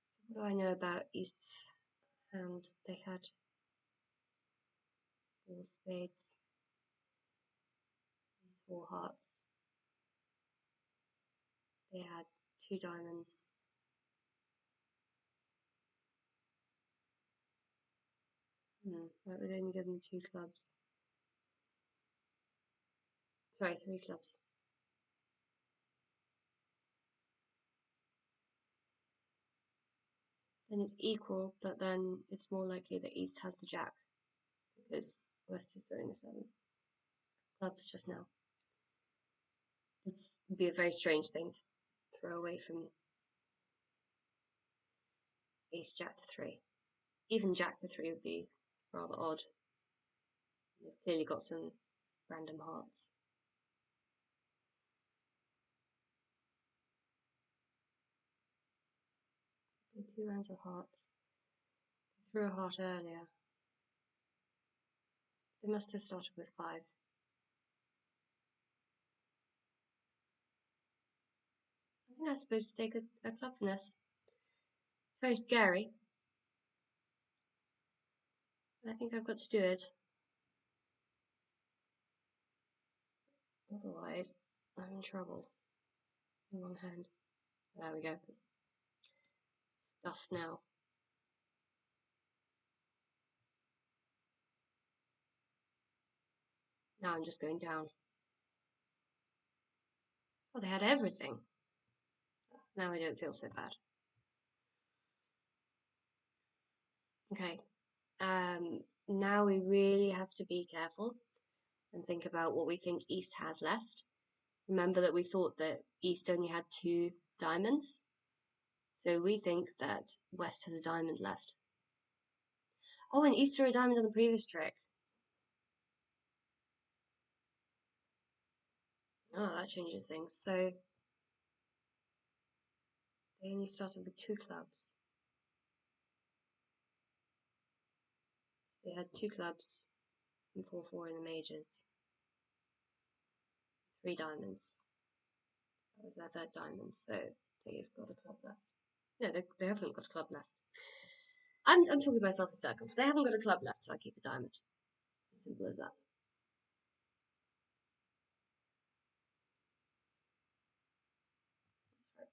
So what do I know about East's hand? They had 4 spades, these 4 hearts. They had 2 diamonds. That would only give them 2 clubs. Sorry, 3 clubs. Then it's equal, but then it's more likely that East has the jack because West is throwing the 7 clubs just now. Would be a very strange thing to throw away from Ace Jack to 3. Even Jack to 3 would be rather odd. They've clearly got some random hearts. 2 rounds of hearts. They threw a heart earlier. They must have started with 5. I think I'm supposed to take a club finesse. It's very scary. But I think I've got to do it. Otherwise, I'm in trouble. In one hand. There we go. Stuff now. Now I'm just going down. Oh, they had everything. Now I don't feel so bad. Okay. Now we really have to be careful and think about what we think East has left. Remember that we thought that East only had 2 diamonds. So we think that West has a diamond left. Oh, and East threw a diamond on the previous trick. Oh, that changes things. So they only started with 2 clubs. They had 2 clubs and 4-4 in the majors. 3 diamonds. That was their 3rd diamond, so they've got a club left. No, they haven't got a club left. I'm talking myself in circles. They haven't got a club left, so I keep a diamond. It's as simple as that. That's right.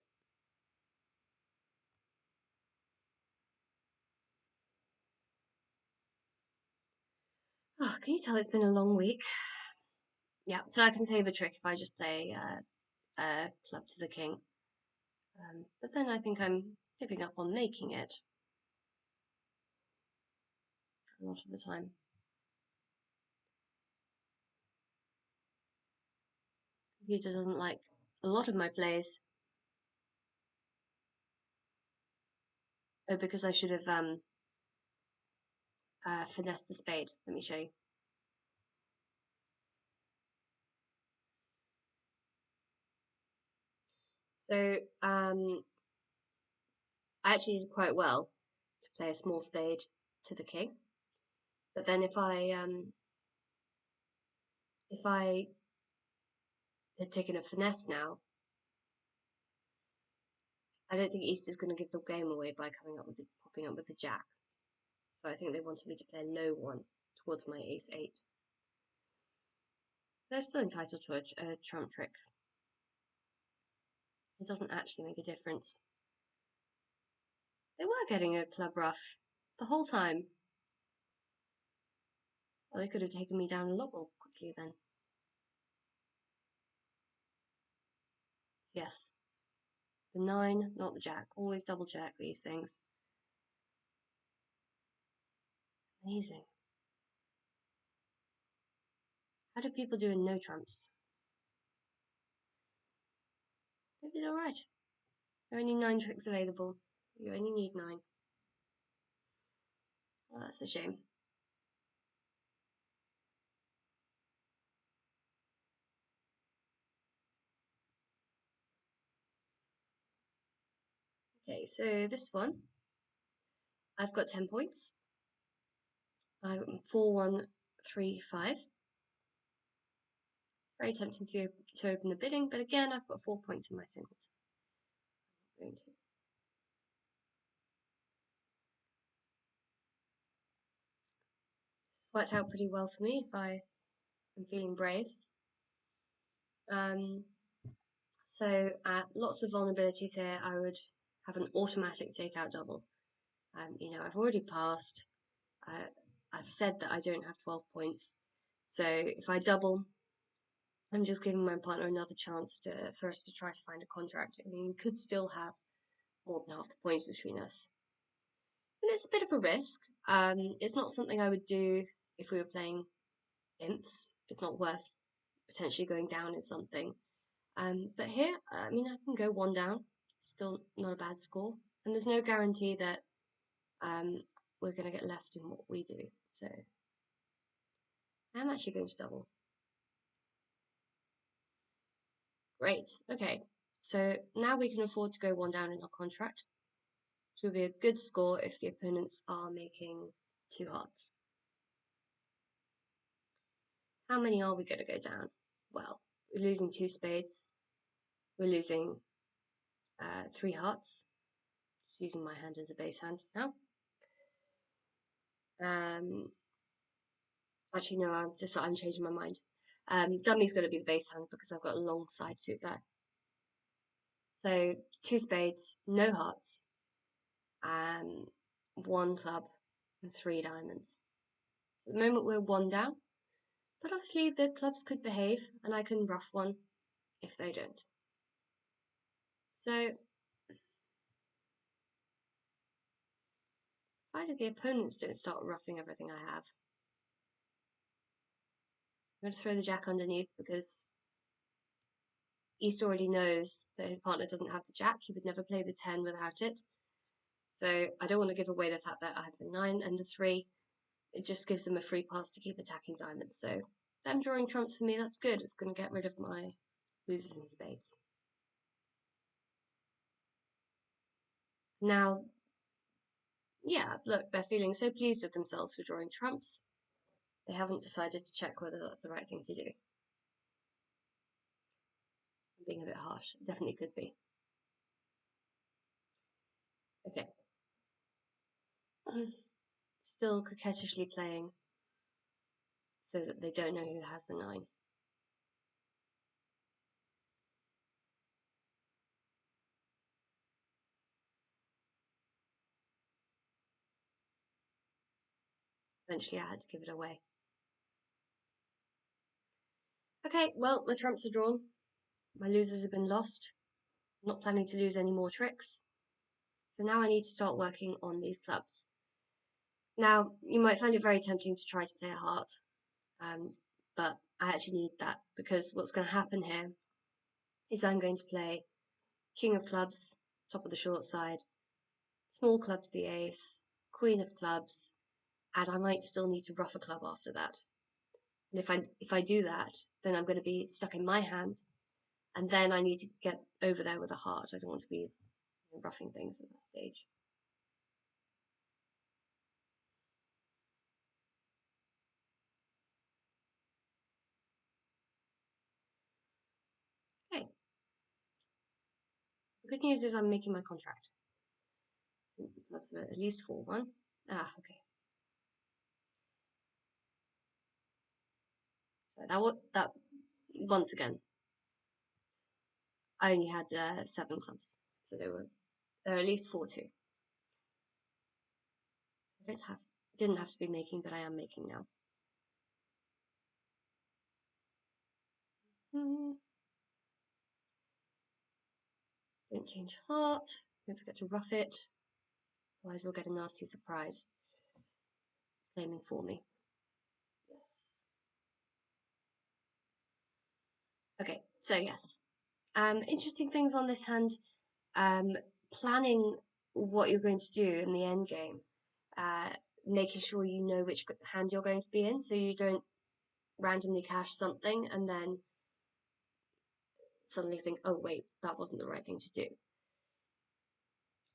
Oh, can you tell it's been a long week? Yeah, so I can save a trick if I just play a club to the king. But then I think I'm giving up on making it a lot of the time. Computer doesn't like a lot of my plays. Oh, because I should have finessed the spade. Let me show you. So I actually did quite well to play a small spade to the king. But then if I had taken a finesse now, I don't think East is going to give the game away by popping up with the jack. So I think they wanted me to play a low one towards my ace 8. They're still entitled to a trump trick. It doesn't actually make a difference. They were getting a club ruff the whole time. Well, they could have taken me down a lot more quickly then. Yes. The 9, not the jack. Always double check these things. Amazing. How do people do in no trumps? They did alright. There are only 9 tricks available. You only need 9. Oh, that's a shame. Okay, so this one, I've got 10 points. I'm 4, 1, 3, 5. Very tempting to open the bidding, but again, I've got 4 points in my singleton. I'm going to. This worked out pretty well for me if I am feeling brave. So lots of vulnerabilities here. I would have an automatic takeout double. I've already passed. I've said that I don't have 12 points. So if I double, I'm just giving my partner another chance for us to try to find a contract. I mean, we could still have more than half the points between us. And it's a bit of a risk. It's not something I would do if we were playing imps. It's not worth potentially going down in something. But here, I mean, I can go 1 down. Still not a bad score. And there's no guarantee that we're going to get left in what we do. So I'm actually going to double. Great. Okay. So now we can afford to go 1 down in our contract, which will be a good score if the opponents are making 2 hearts. How many are we going to go down? Well, we're losing 2 spades. We're losing 3 hearts. Just using my hand as a base hand now. Actually, no, I'm changing my mind. Dummy's going to be the base hand because I've got a long side suit there. So 2 spades, no hearts, 1 club, and 3 diamonds. So at the moment we're 1 down, but obviously the clubs could behave and I can ruff one if they don't. So provided the opponents don't start roughing everything I have, I'm going to throw the jack underneath because East already knows that his partner doesn't have the jack. He would never play the 10 without it. So I don't want to give away the fact that I have the 9 and the 3. It just gives them a free pass to keep attacking diamonds. So them drawing trumps for me, that's good. It's going to get rid of my losers in spades. Now, yeah, look, they're feeling so pleased with themselves for drawing trumps. They haven't decided to check whether that's the right thing to do. I'm being a bit harsh. It definitely could be. Okay. Still coquettishly playing so that they don't know who has the 9. Eventually I had to give it away. Okay, well, my trumps are drawn. My losers have been lost. I'm not planning to lose any more tricks. So now I need to start working on these clubs. Now, you might find it very tempting to try to play a heart, but I actually need that because what's going to happen here is I'm going to play King of Clubs, top of the short side, small clubs the ace, Queen of Clubs, and I might still need to ruff a club after that. And if I do that, then I'm going to be stuck in my hand, and then I need to get over there with a heart. I don't want to be roughing things at that stage. Okay. The good news is I'm making my contract. Since the clubs are at least 4-1. Okay. So that once again, I only had 7 clubs, so they're at least 4-2. I didn't have to be making, but I am making now. Don't change heart. Don't forget to ruff it, otherwise we'll get a nasty surprise. It's claiming for me. Yes. Okay, so yes. Interesting things on this hand. Planning what you're going to do in the end game. Making sure you know which hand you're going to be in, so you don't randomly cash something and then suddenly think, oh wait, that wasn't the right thing to do.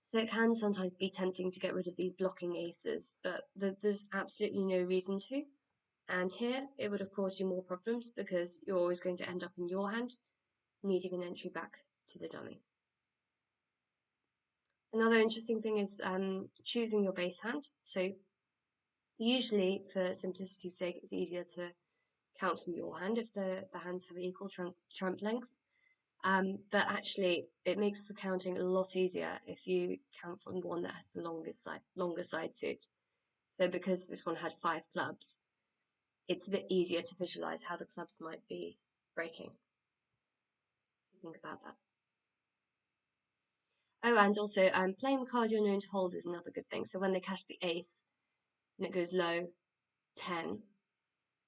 So it can sometimes be tempting to get rid of these blocking aces, but there's absolutely no reason to. And here, it would have caused you more problems because you're always going to end up in your hand, needing an entry back to the dummy. Another interesting thing is choosing your base hand. So usually, for simplicity's sake, it's easier to count from your hand if the hands have equal trump length. But actually, it makes the counting a lot easier if you count from one that has the longer side suit. So because this one had 5 clubs, it's a bit easier to visualize how the clubs might be breaking. Think about that. Oh, and also, playing the card you're known to hold is another good thing. So when they cash the ace and it goes low, 10,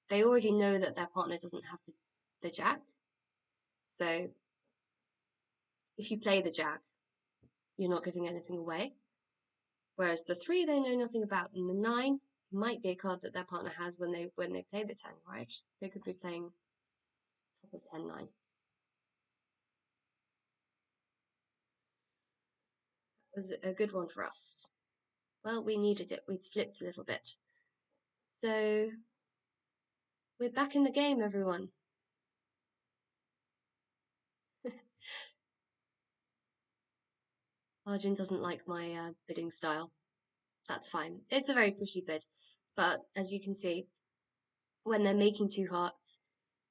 they already know that their partner doesn't have the jack. So if you play the jack, you're not giving anything away. Whereas the 3 they know nothing about, and the 9 might be a card that their partner has when they play the 10, right? They could be playing top of 10-9. was a good one for us. Well, we needed it. We'd slipped a little bit. So we're back in the game, everyone. Arjun doesn't like my bidding style. That's fine. It's a very pushy bid. But as you can see, when they're making two hearts,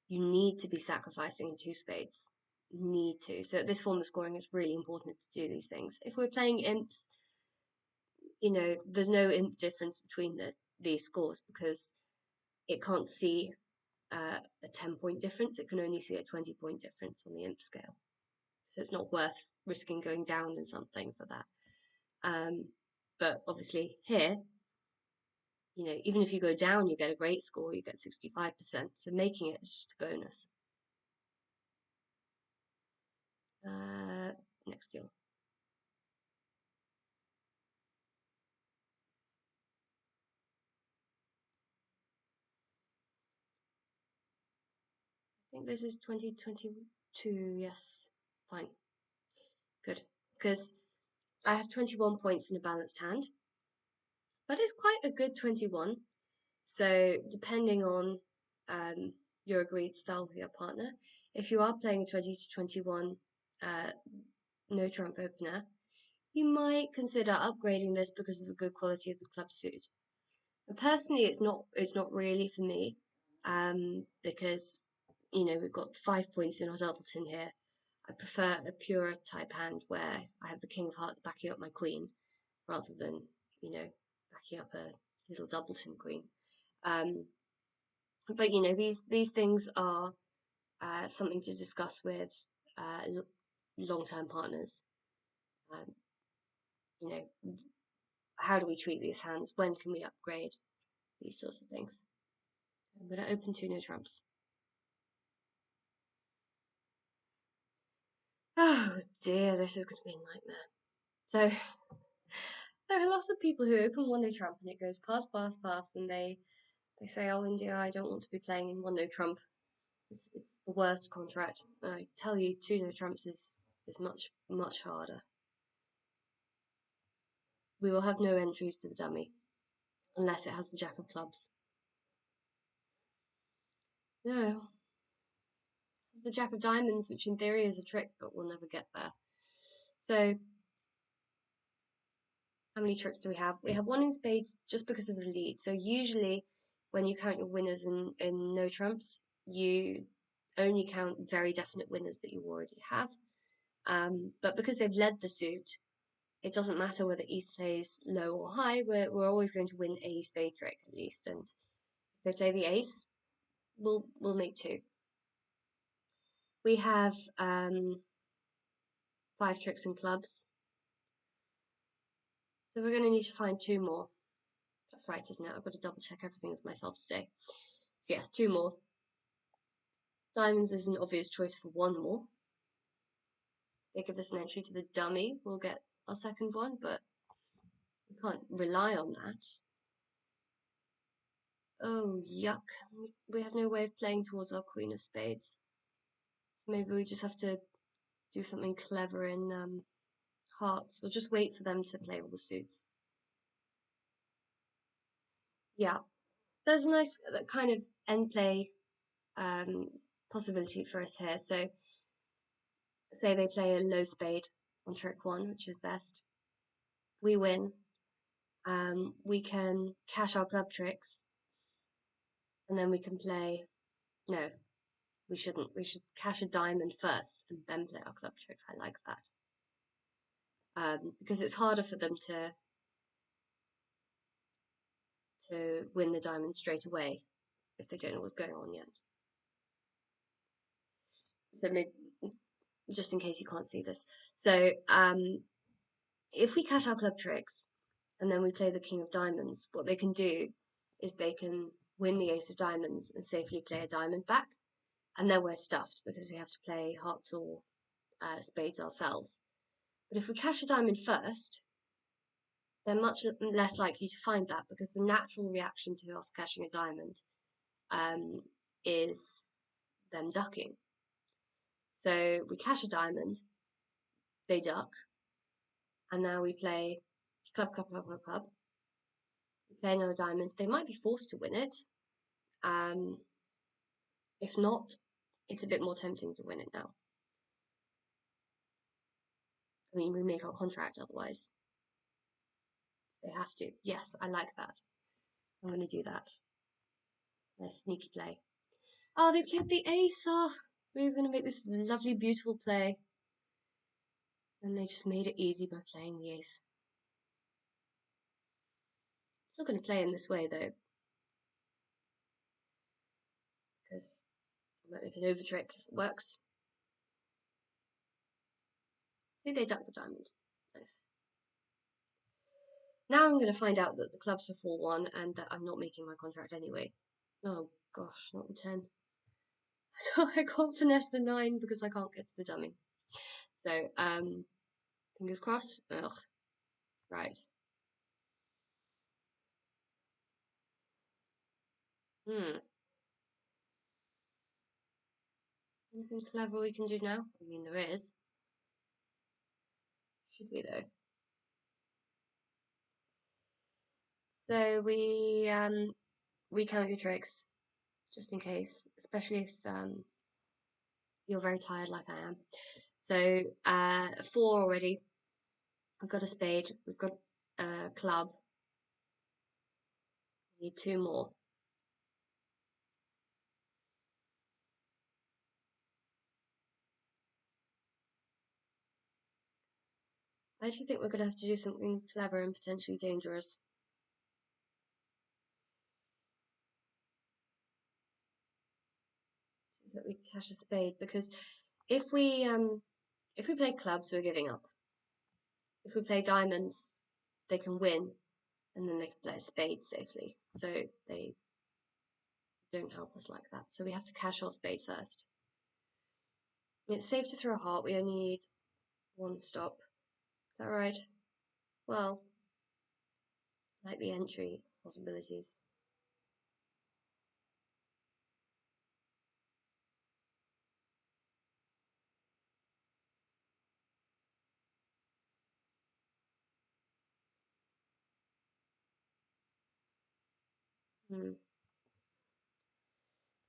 you need to be sacrificing in two spades. Need to. So this form of scoring is really important to do these things. If we're playing imps, there's no imp difference between these scores because it can't see a 10-point difference. It can only see a 20-point difference on the imp scale. So it's not worth risking going down in something for that. But obviously here, even if you go down, you get a great score, you get 65%. So making it is just a bonus. Next deal. I think this is 2022, yes. Fine. Good. Because I have 21 points in a balanced hand. But it's quite a good 21. So depending on your agreed style with your partner, if you are playing a 20 to 21 no trump opener, you might consider upgrading this because of the good quality of the club suit. But personally, it's not really for me, because we've got 5 points in our doubleton here. I prefer a pure type hand where I have the king of hearts backing up my queen, rather than backing up a little doubleton queen. But these things are something to discuss with long-term partners. You know, how do we treat these hands? When can we upgrade? These sorts of things. I'm going to open two no trumps. Oh dear, this is going to be a nightmare. So there are lots of people who open one no trump and it goes pass, pass, pass, and they say, "Oh, India, I don't want to be playing in one no trump. It's the worst contract." And I tell you, two no trumps is much, much harder. We will have no entries to the dummy, unless it has the jack of clubs. No, it's the jack of diamonds, which in theory is a trick, but we'll never get there. So, how many tricks do we have? We have one in spades just because of the lead. So usually, when you count your winners in no trumps, you only count very definite winners that you already have. But because they've led the suit, it doesn't matter whether East plays low or high. We're always going to win a spade trick at least, and if they play the ace, we'll make two. We have 5 tricks in clubs, so we're going to need to find 2 more. That's right, isn't it? I've got to double check everything with myself today. So yes, 2 more. Diamonds is an obvious choice for 1 more. They give us an entry to the dummy. We'll get our second one, but we can't rely on that. Oh, yuck. We have no way of playing towards our queen of spades. So maybe we just have to do something clever in hearts, or just wait for them to play all the suits. Yeah, there's a nice kind of end play possibility for us here. So say they play a low spade on trick 1, which is best. We win. We can cash our club tricks, and then we can play. No, we shouldn't. We should cash a diamond first and then play our club tricks. I like that. Because it's harder for them to win the diamond straight away if they don't know what's going on yet. So maybe, just in case you can't see this. So if we cash our club tricks and then we play the king of diamonds, what they can do is they can win the ace of diamonds and safely play a diamond back, and then we're stuffed because we have to play hearts or spades ourselves. But if we cash a diamond first, they're much less likely to find that because the natural reaction to us cashing a diamond is them ducking. So we cash a diamond, they duck, And now we play club, club, club, club, club. We play another diamond. They might be forced to win it. If not, it's a bit more tempting to win it now. I mean, we make our contract otherwise. So they have to. Yes, I like that. I'm going to do that. Nice sneaky play. Oh, they played the ace. Oh, we were going to make this lovely, beautiful play. And they just made it easy by playing the ace. Still going to play in this way, though. Because I might make an over trick if it works. See, they duck the diamond. Nice. Now I'm going to find out that the clubs are 4-1 and that I'm not making my contract anyway. Oh gosh, not the 10. I can't finesse the 9 because I can't get to the dummy. So, fingers crossed. Ugh. Right. Anything clever we can do now? I mean, there is. Should we though? So we count your tricks, just in case, especially if you're very tired like I am. So 4 already. We've got a spade. We've got a club. We need 2 more. I actually think we're going to have to do something clever and potentially dangerous. Is that we cash a spade, because if we play clubs, we're giving up. If we play diamonds, they can win, and then they can play a spade safely. So they don't help us like that. So we have to cash our spade first. It's safe to throw a heart. We only need 1 stop. Is that right? Well, like the entry possibilities.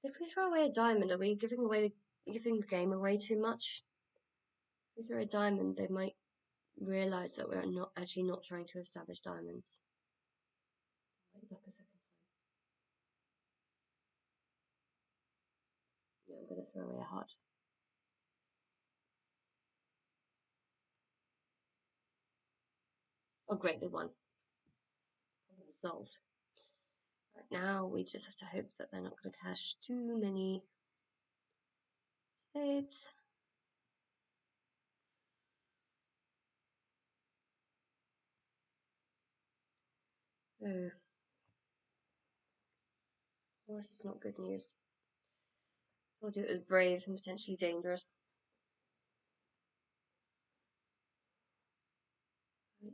If we throw away a diamond, are we giving the game away too much? If we throw a diamond, they might realise that we're not trying to establish diamonds. Wait back a second. Yeah, I'm going to throw away a heart. Oh great, they won. Problem solved. Right now, we just have to hope that they're not going to cash too many spades. Oh. Well, this is not good news. Told you it was brave and potentially dangerous. Right.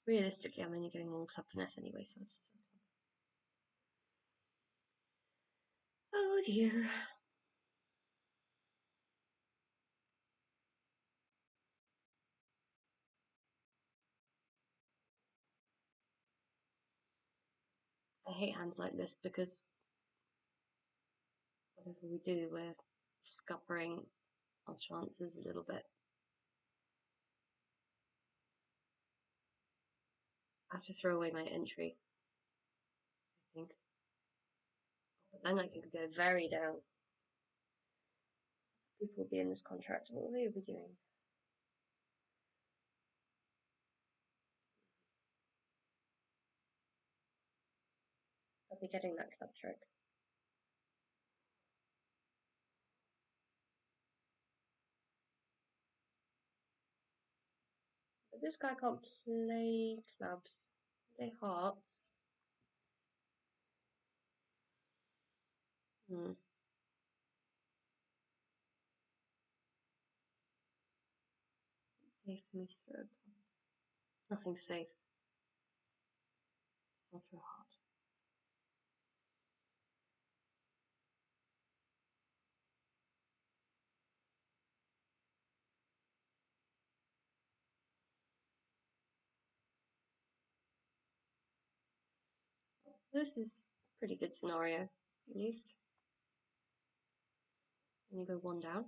Realistically, I'm only getting 1 club finesse anyway, so I'll just... Oh dear. I hate hands like this because whatever we do, we're scuppering our chances a little bit. I have to throw away my entry, I think. But then I could go very down. People will be in this contract. What will they be doing? I'll be getting that club trick. But this guy can't play clubs. Play hearts. It's safe for me to throw a club. Nothing's safe. So I'll throw a heart. This is a pretty good scenario, at least. And you go one down.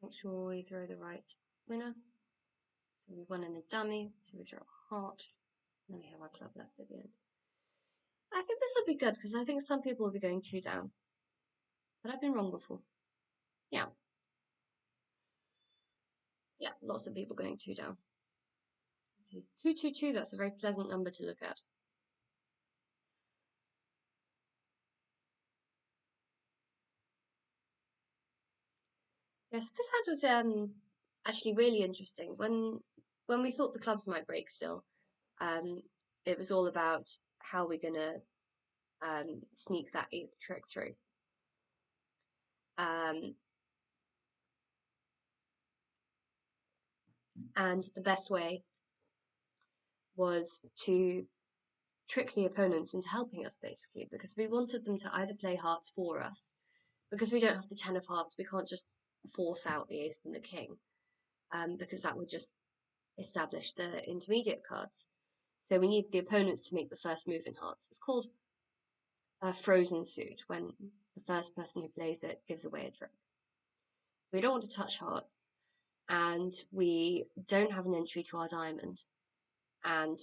Make sure we throw the right winner. So we won in the dummy, so we throw a heart, and then we have our club left at the end. I think this will be good, because I think some people will be going 2 down. But I've been wrong before. Yeah. Yeah, lots of people going 2 down. Let's see. 222, that's a very pleasant number to look at. Yes, this hand was actually really interesting. When we thought the clubs might break still, it was all about how we're gonna sneak that 8th trick through. And the best way was to trick the opponents into helping us, basically, because we wanted them to either play hearts for us, because we don't have the 10 of hearts, we can't just force out the ace and the king, because that would just establish the intermediate cards. So we need the opponents to make the first move in hearts. It's called a frozen suit, when the first person who plays it gives away a trick. We don't want to touch hearts, and we don't have an entry to our diamond. And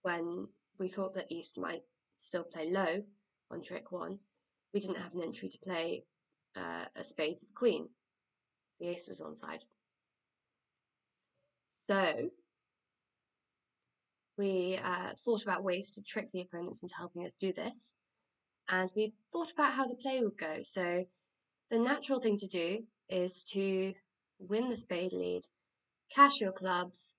when we thought that East might still play low on trick 1, we didn't have an entry to play a spade to the queen. The ace was onside. So we thought about ways to trick the opponents into helping us do this, and we thought about how the play would go. So the natural thing to do is to win the spade lead, cash your clubs,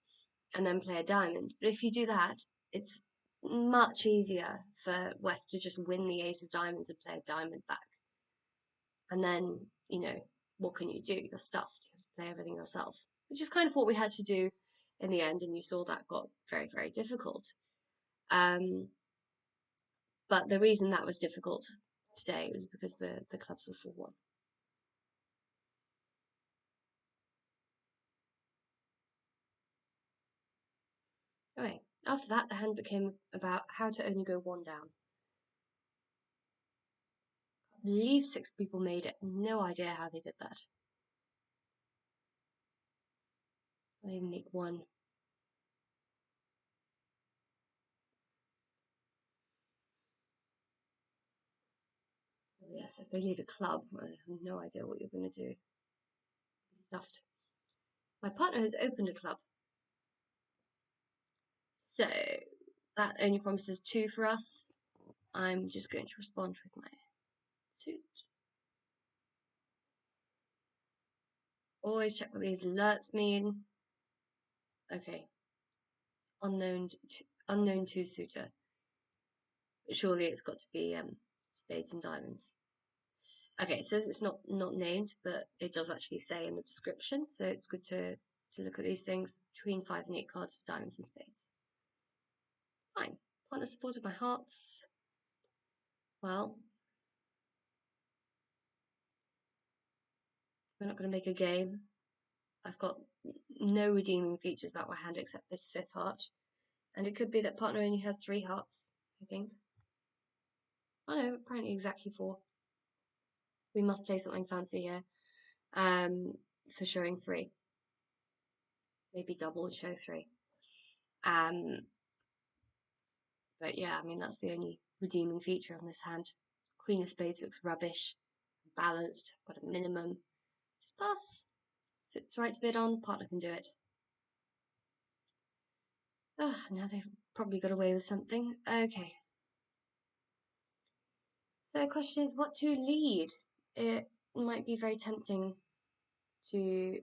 and then play a diamond. But if you do that, it's much easier for West to just win the ace of diamonds and play a diamond back. And then, what can you do? You're stuffed. You have to play everything yourself, which is kind of what we had to do in the end, and you saw that got very, very difficult. But the reason that was difficult today was because the clubs were 4-1. Anyway, after that, the hand became about how to only go 1 down. I believe 6 people made it. No idea how they did that. I didn't even make 1. Oh, yes, if they lead a club, I have no idea what you're going to do. Stuffed. My partner has opened a club. So that only promises 2 for us. I'm just going to respond with my suit. Always check what these alerts mean. Okay. Unknown 2 suitor. But surely it's got to be spades and diamonds. Okay, it says it's not named, but it does actually say in the description, so it's good to look at these things. Between 5 and 8 cards for diamonds and spades. Fine. Partner supported my hearts. Well, we're not going to make a game. I've got no redeeming features about my hand except this 5th heart. And it could be that partner only has 3 hearts, I think. Oh no, apparently exactly 4. We must play something fancy here. For showing 3. Maybe double show 3. But yeah, I mean, that's the only redeeming feature on this hand. Queen of Spades looks rubbish. Balanced, got a minimum. Just pass. If it's right to bid on, partner can do it. Oh, now they've probably got away with something. Okay. So the question is what to lead. It might be very tempting to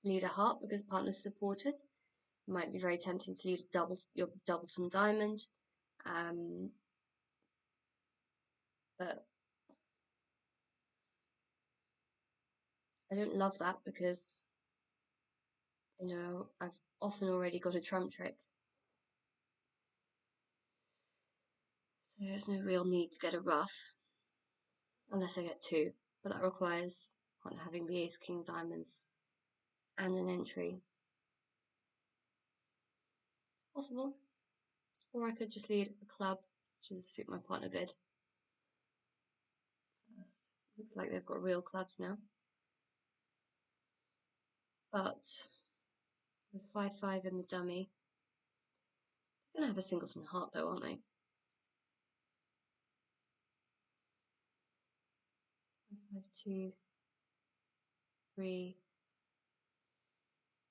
lead a heart because partner's supported. It might be very tempting to lead your Doubleton diamond. But I don't love that because, I've often already got a trump trick. So there's no real need to get a ruff. Unless I get 2. But that requires having the ace king of diamonds and an entry. Possible. Or I could just lead a club, which is a suit my partner did first. Looks like they've got real clubs now. But with 5-5 in the dummy, they're going to have a singleton heart though, aren't they? 5-2, 3.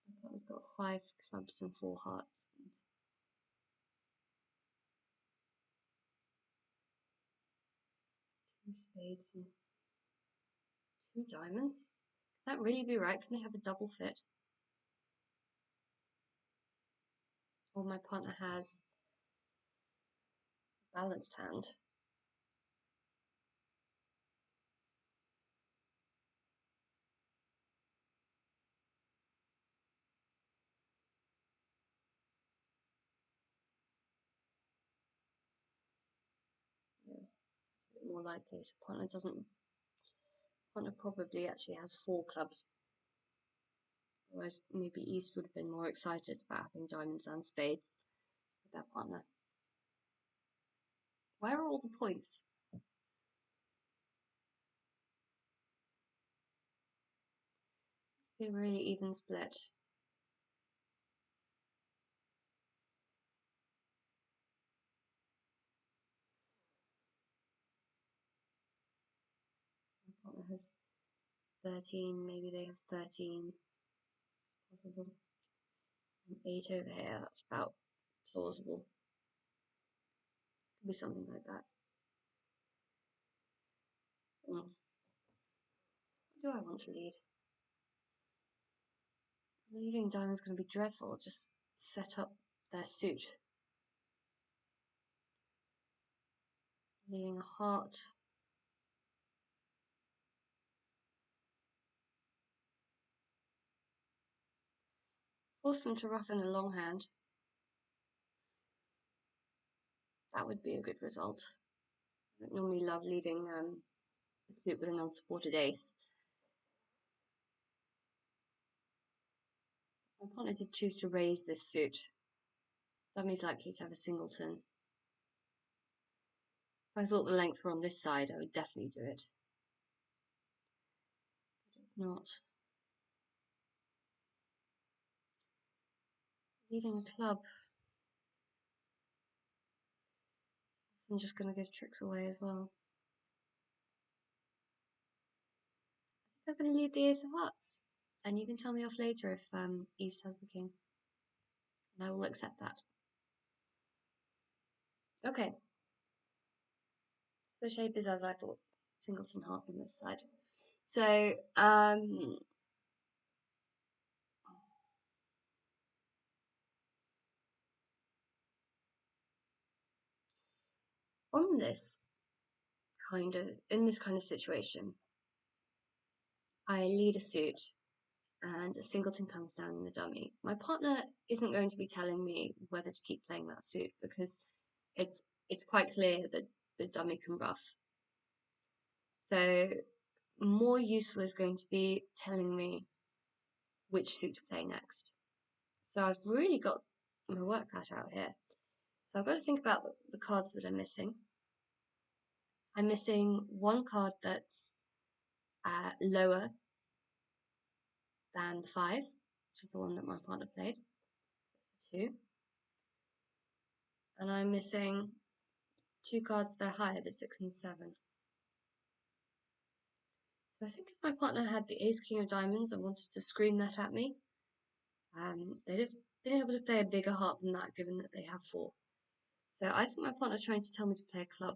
My partner's got 5 clubs and 4 hearts. And 2 spades and 2 diamonds. Can that really be right? Can they have a double fit? Or my partner has a balanced hand. Yeah, it's a bit more likely. So partner doesn't. Partner probably actually has 4 clubs. Otherwise, maybe East would have been more excited about having diamonds and spades with their partner. Where are all the points? Must be a really even split. My partner has 13, maybe they have 13. Possible. And 8 over here, that's about plausible. Could be something like that. What do I want to lead? Leading diamond's going to be dreadful. Just set up their suit. Leading a heart. Force them to roughen the long hand. That would be a good result. I don't normally love leading a suit with an unsupported ace. My partner did choose to raise this suit. Dummy's likely to have a singleton. If I thought the length were on this side, I would definitely do it. But it's not. Leading a club. I'm just going to give tricks away as well. I'm going to lead the ace of hearts. And you can tell me off later if East has the king. And I will accept that. Okay. So the shape is as I thought. Singleton heart on this side. So, on this in this kind of situation, I lead a suit and a singleton comes down in the dummy. My partner isn't going to be telling me whether to keep playing that suit because it's quite clear that the dummy can ruff. So more useful is going to be telling me which suit to play next. So I've really got my work cut out here. So I've got to think about the cards that I'm missing. I'm missing one card that's lower than the 5, which is the one that my partner played. That's the 2. And I'm missing 2 cards that are higher, the 6 and 7. So I think if my partner had the ace king of diamonds and wanted to scream that at me, they'd have been able to play a bigger heart than that, given that they have 4. So I think my partner's trying to tell me to play a club.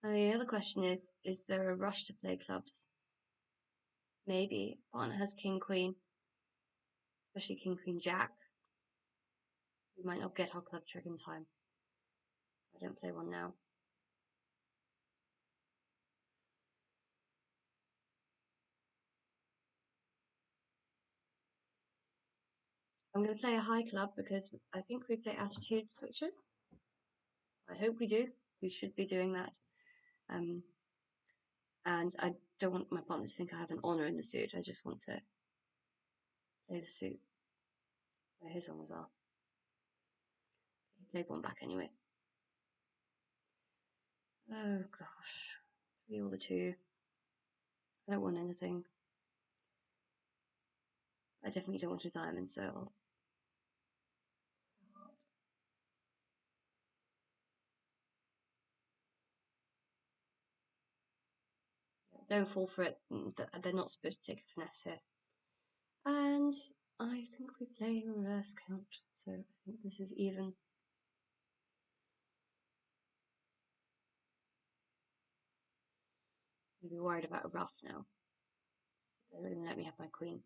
Now the other question is there a rush to play clubs? Maybe. Partner has king queen, especially king queen jack. We might not get our club trick in time. I don't play one now. I'm going to play a high club because I think we play attitude switches. I hope we do. We should be doing that. And I don't want my partner to think I have an honour in the suit. I just want to play the suit. where his songs are. He played one back anyway. Oh gosh. 3 or the 2. I don't want anything. I definitely don't want a diamond, so I'll... Don't fall for it. They're not supposed to take a finesse here. And I think we play reverse count, so I think this is even. I'm gonna be worried about a ruff now. So they're gonna let me have my queen.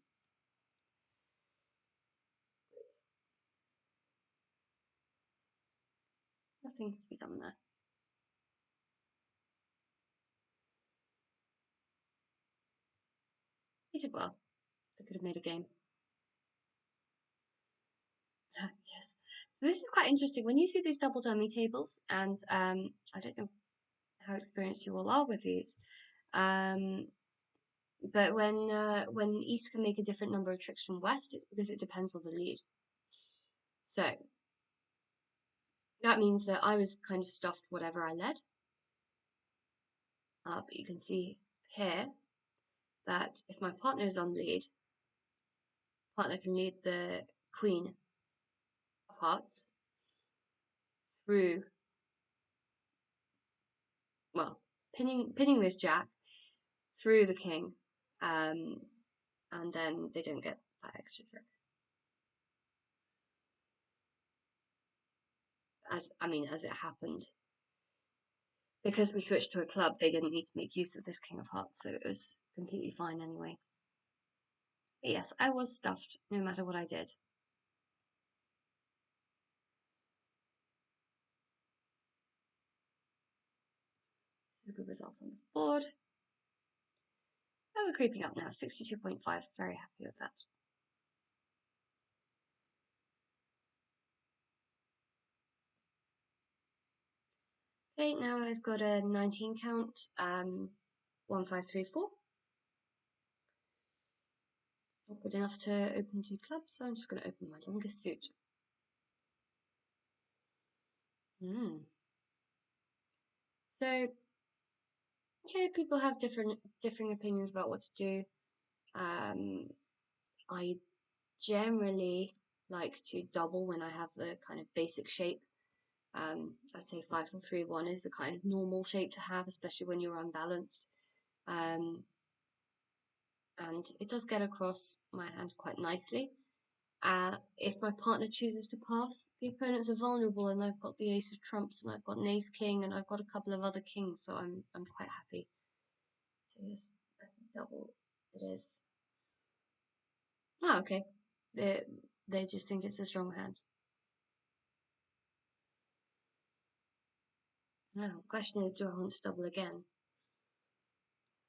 Nothing to be done there. He did well. They could have made a game. Yes. So this is quite interesting. When you see these double dummy tables, and I don't know how experienced you all are with these, but when East can make a different number of tricks from West, it's because it depends on the lead. So that means that I was kind of stuffed whatever I led. But you can see here that if my partner is on lead, partner can lead the queen of hearts through, well, pinning this jack through the king, and then they don't get that extra trick. As it happened, because we switched to a club, they didn't need to make use of this king of hearts, so it was completely fine anyway. But yes, I was stuffed no matter what I did. This is a good result on this board. Oh, we're creeping up now, 62.5, very happy with that. Okay, now I've got a 19 count, 1, 5, 3, 4. It's not good enough to open 2 clubs, so I'm just going to open my longest suit. So, okay, people have differing opinions about what to do. I generally like to double when I have the kind of basic shape. I'd say 5, 4, 3, 1 is the kind of normal shape to have, especially when you're unbalanced. And it does get across my hand quite nicely. If my partner chooses to pass, the opponents are vulnerable, and I've got the ace of trumps, and I've got an ace king, and I've got a couple of other kings, so I'm quite happy. So yes, I think double it is. Oh, okay. They just think it's a strong hand. Now the question is, do I want to double again?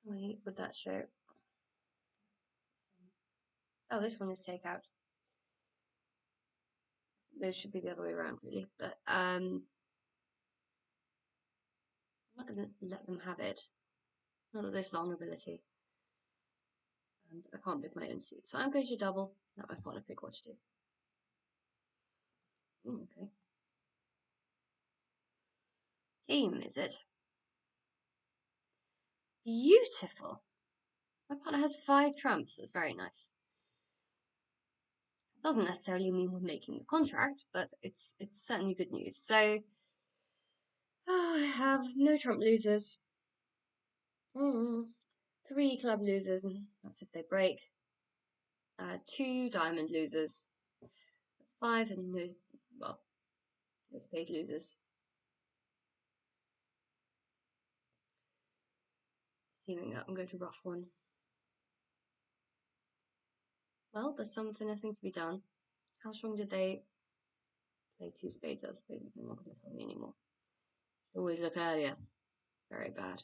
How many would that show? Oh, this one is takeout. This should be the other way around, really. But I'm not going to let them have it. Not at this vulnerability. And I can't pick my own suit. So I'm going to double. Let my partner pick what to do. Okay. Game, is it? Beautiful. My partner has 5 trumps. That's very nice. Doesn't necessarily mean we're making the contract, but it's certainly good news. So I have no trump losers. 3 club losers, and that's if they break. 2 diamond losers. That's 5, and no spade losers. Assuming that I'm going to rough one. Well, there's some finessing to be done. How strong did they play 2 spades as? They're not going to tell me anymore. Always look earlier. Very bad.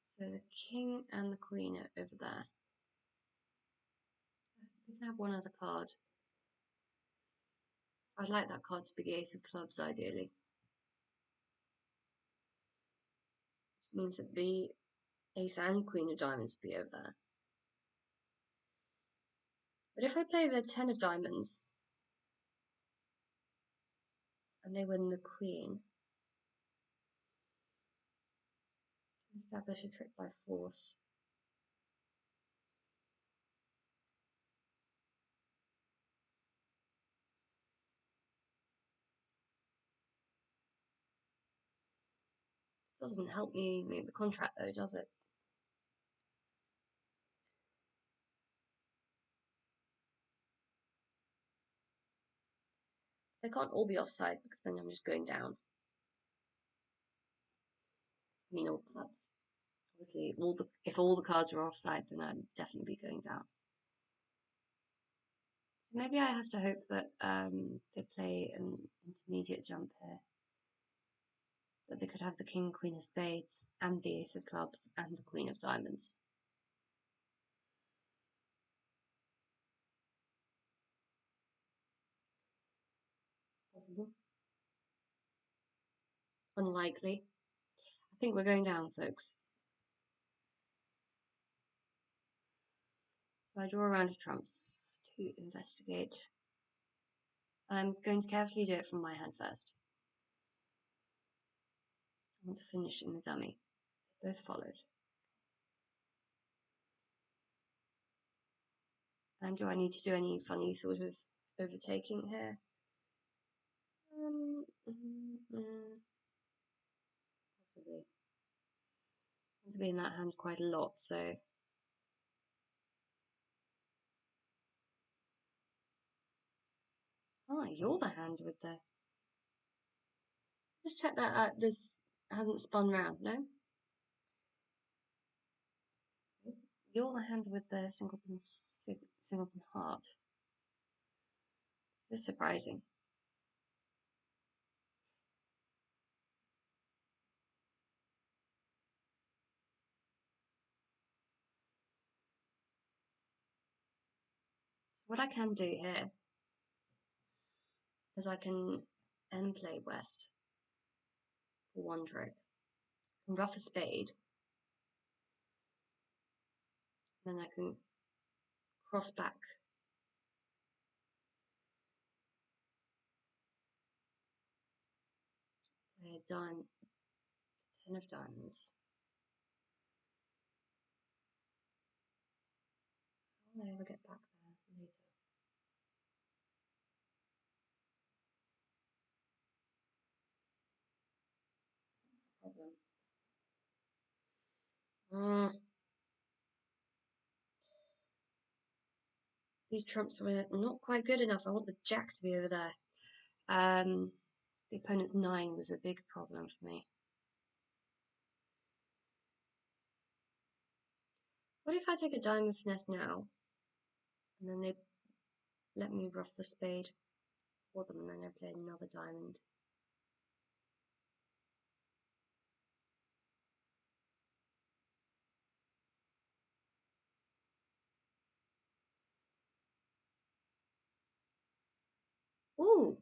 So the king and the queen are over there. We can have one other card. I'd like that card to be the ace of clubs, ideally. Which means that the ace and queen of diamonds would be over there. But if I play the 10 of diamonds and they win the queen, establish a trick by force. Doesn't help me make the contract though, does it? They can't all be offside because then I'm just going down. I mean, all the clubs. Obviously, if all the cards are offside, then I'd definitely be going down. So maybe I have to hope that they play an intermediate jump here. That they could have the king, queen of spades, and the ace of clubs, and the queen of diamonds. Possible. Unlikely. I think we're going down, folks. So I draw a round of trumps to investigate. I'm going to carefully do it from my hand first. I want to finish in the dummy. They both followed. And do I need to do any funny sort of overtaking here? Possibly. I want to be in that hand quite a lot, so. Ah, you're the hand with the. Just check that this hasn't spun round, no? You're the hand with the singleton heart. This is surprising. So what I can do here is I can end play west for one trick. I can ruff a spade. Then I can cross back. Play a dime, 10 of diamonds. How will I ever get back there later? That's the problem. These trumps were not quite good enough. I want the jack to be over there. The opponent's 9 was a big problem for me. What if I take a diamond finesse now, and then they let me ruff the spade for them, and then I play another diamond? Ooh!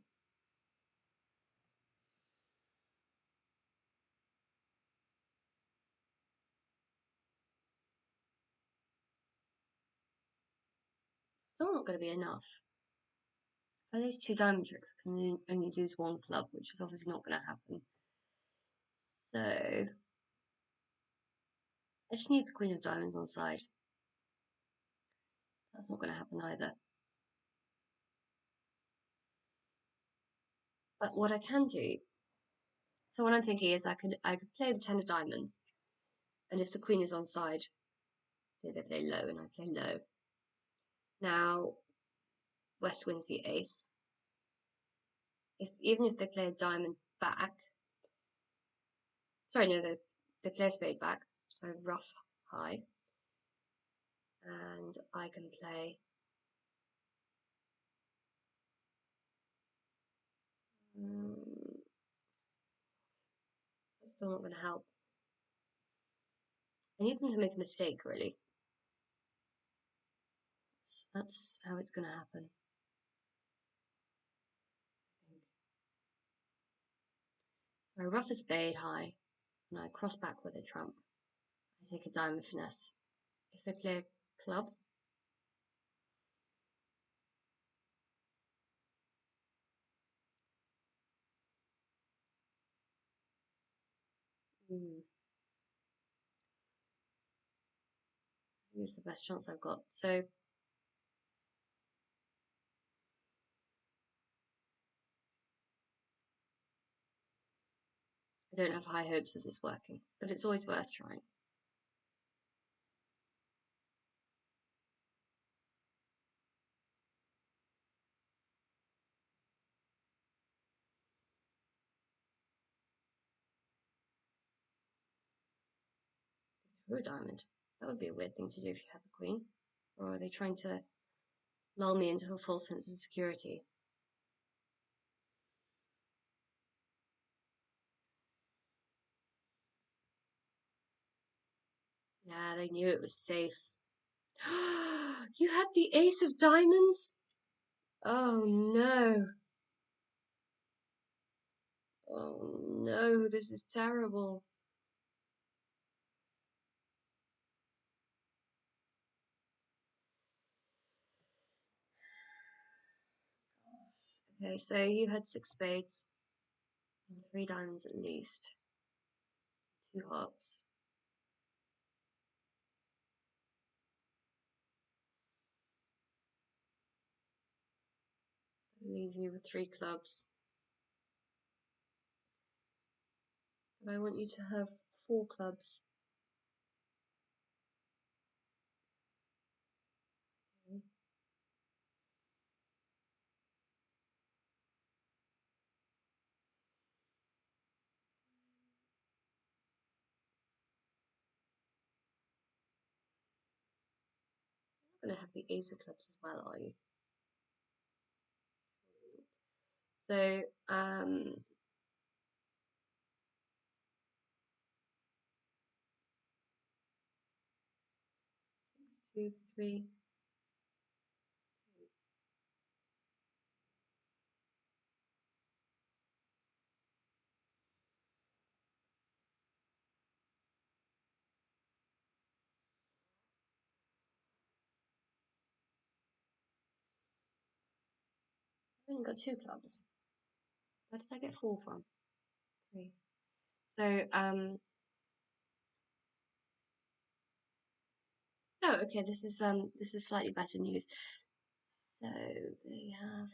Still not going to be enough. If I lose 2 diamond tricks, I can only lose 1 club, which is obviously not going to happen. So, I just need the queen of diamonds on side. That's not going to happen either. But what I can do, so what I'm thinking is I could play the 10 of diamonds, and if the queen is on side, they play low and I play low. Now, West wins the ace. Even if they play a diamond back, sorry, no, they play a spade back, so I ruff high, and I can play that's still not going to help. I need them to make a mistake, really. That's how it's going to happen. I ruff a spade high, and I cross back with a trump. I take a diamond finesse. If they play a club, it's the best chance I've got. So I don't have high hopes of this working, but it's always worth trying. Through a diamond. That would be a weird thing to do if you had the queen. Or are they trying to lull me into a false sense of security? Yeah, they knew it was safe. You had the ace of diamonds? Oh no. Oh no, this is terrible. Okay, so you had 6 spades and 3 diamonds at least. 2 hearts. That leaves you with 3 clubs. But I want you to have 4 clubs. Okay. You're not going to have the ace of clubs as well, are you? So, 6, 2, 3. I've only got 2 clubs. Where did I get 4 from? 3. So, oh, okay, this is slightly better news. So they have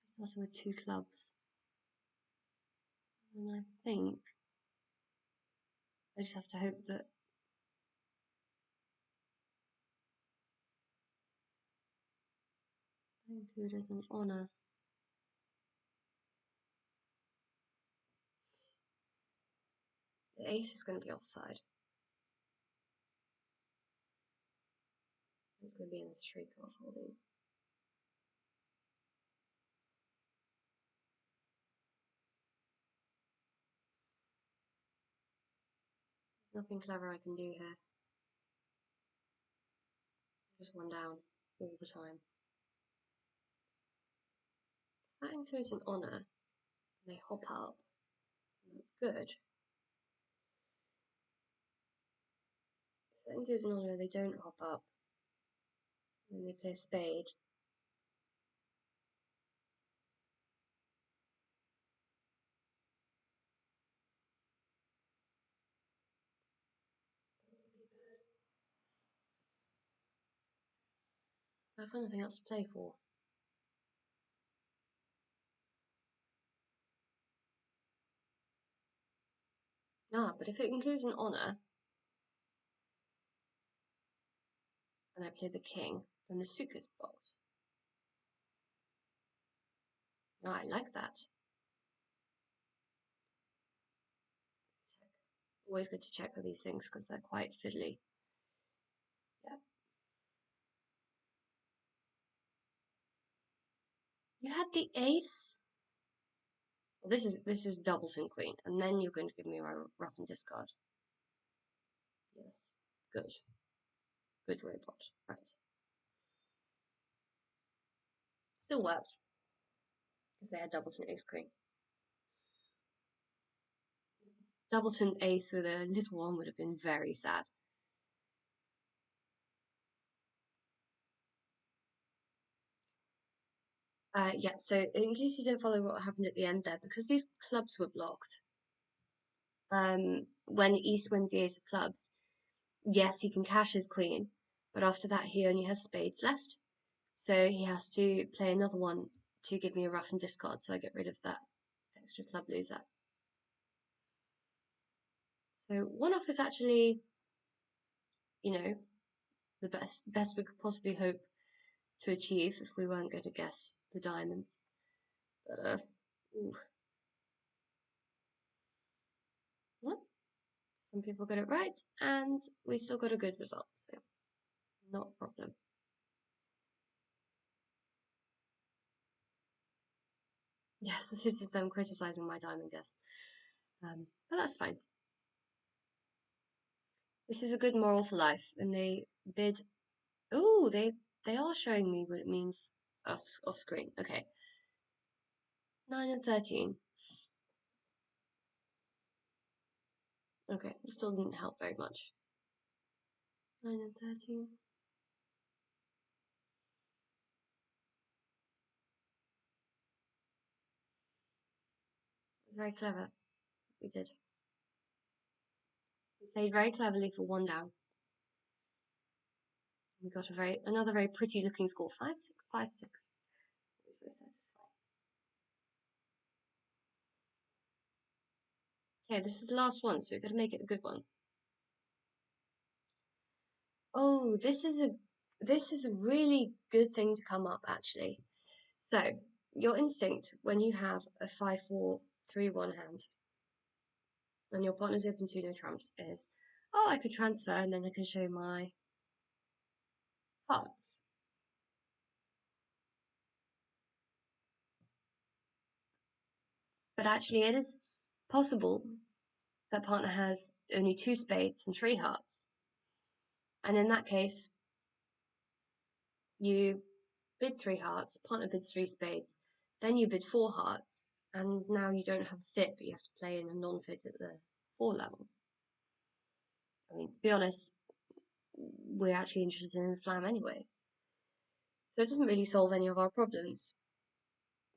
started with 2 clubs. And I think I just have to hope that I included an honor. The ace is going to be offside. It's going to be in the 3 card holding. There's nothing clever I can do here. Just 1 down all the time. That includes an honor. They hop up. That's good. If that includes an honor, they don't hop up. And they play a spade. I have nothing else to play for. Ah, but if it includes an honor, and I play the king, then the suit gets blocked. Oh, I like that. Check. Always good to check with these things because they're quite fiddly. Yeah. You had the ace. Well, this is doubleton queen, and then you're going to give me my rough and discard. Yes, good, good robot. Right. Still worked because they had doubleton ace queen. Doubleton ace with a little one would have been very sad. Yeah, so in case you didn't follow what happened at the end there, because these clubs were blocked, when East wins the ace of clubs, yes, he can cash his queen, but after that he only has spades left. So he has to play another one to give me a ruff and discard, so I get rid of that extra club loser. So one off is actually, you know, the best we could possibly hope to achieve if we weren't going to guess the diamonds. But yeah, some people got it right, and we still got a good result, so not a problem. Yes, this is them criticizing my diamond guess, but that's fine. This is a good moral for life, and they bid. Oh, they are showing me what it means off screen. Okay, 9 and 13. Okay, it still didn't help very much. 9 and 13. It was very clever. We did. We played very cleverly for one down. We got another very pretty looking score. 5-6, 5-6. It was very satisfying. Okay, this is the last one, so we've got to make it a good one. Oh, this is a really good thing to come up actually. So, your instinct when you have a 5-4-3-1 hand and your partner's open to no trumps is, oh, I could transfer and then I can show my hearts. But actually, it is possible that partner has only 2 spades and 3 hearts. And in that case, you bid 3 hearts, partner bids 3 spades, then you bid 4 hearts, and now you don't have a fit, but you have to play in a non-fit at the 4 level. I mean, to be honest, we're actually interested in slam anyway. So it doesn't really solve any of our problems.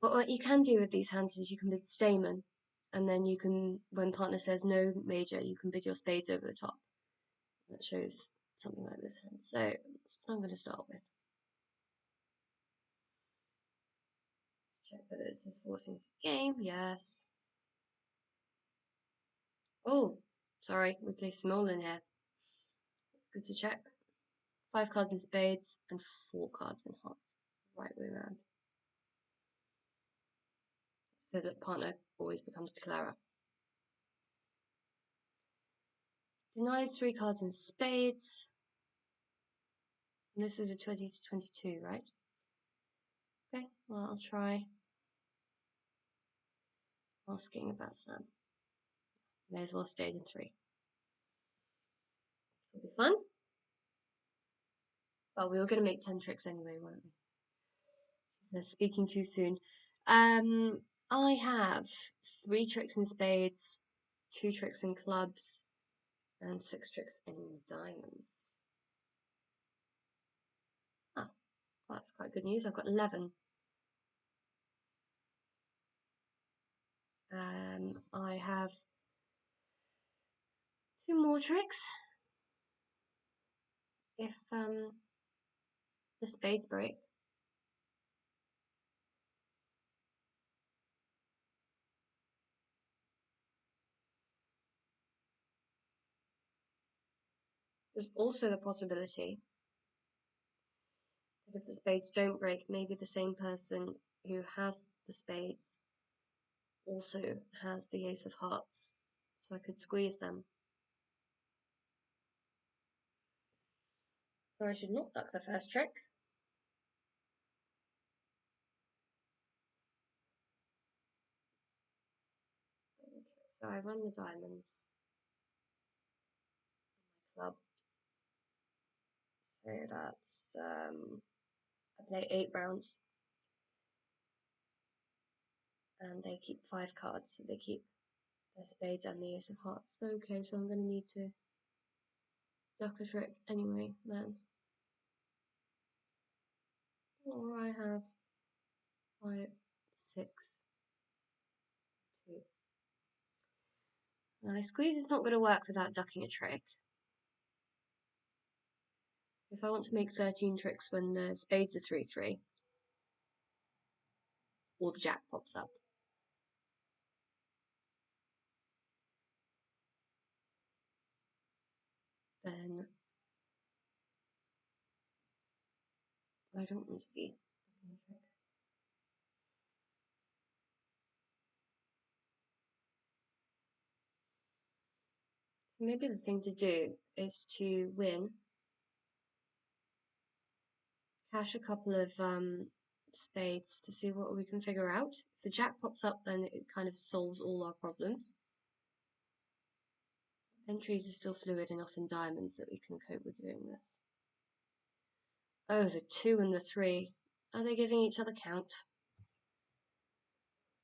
But what you can do with these hands is you can bid Stamen, and then you can, when partner says no major, you can bid your spades over the top. That shows something like this hand. So that's what I'm going to start with. Check whether this is forcing the game. Yes. Oh, sorry, we play small in here. Good to check. 5 cards in spades and 4 cards in hearts. Right way around. So that partner always becomes declarer. Denies 3 cards in spades. And this was a 20 to 22, right? Okay, well, I'll try asking about slam. May as well have stayed in 3. This will be fun. Well, we were going to make 10 tricks anyway, weren't we? So speaking too soon. I have 3 tricks in spades, 2 tricks in clubs, and 6 tricks in diamonds. Ah, well, that's quite good news. I've got 11. I have 2 more tricks. If the spades break. There's also the possibility that if the spades don't break, maybe the same person who has the spades also has the ace of hearts, so I could squeeze them. So I should not duck the first trick. So I run the diamonds, my clubs. So that's I play 8 rounds, and they keep 5 cards, so they keep The spades and the ace of hearts. Okay, so I'm going to need to duck a trick anyway, then. Or I have 5, 6, 2. Now, squeeze is not going to work without ducking a trick. If I want to make 13 tricks when the spades are 3-3, or the jack pops up, then I don't want to be ducking a trick. So maybe the thing to do is to win, cash a couple of spades to see what we can figure out. If the jack pops up, then it kind of solves all our problems. Entries are still fluid enough in diamonds that we can cope with doing this. Oh, the 2 and the 3. Are they giving each other count?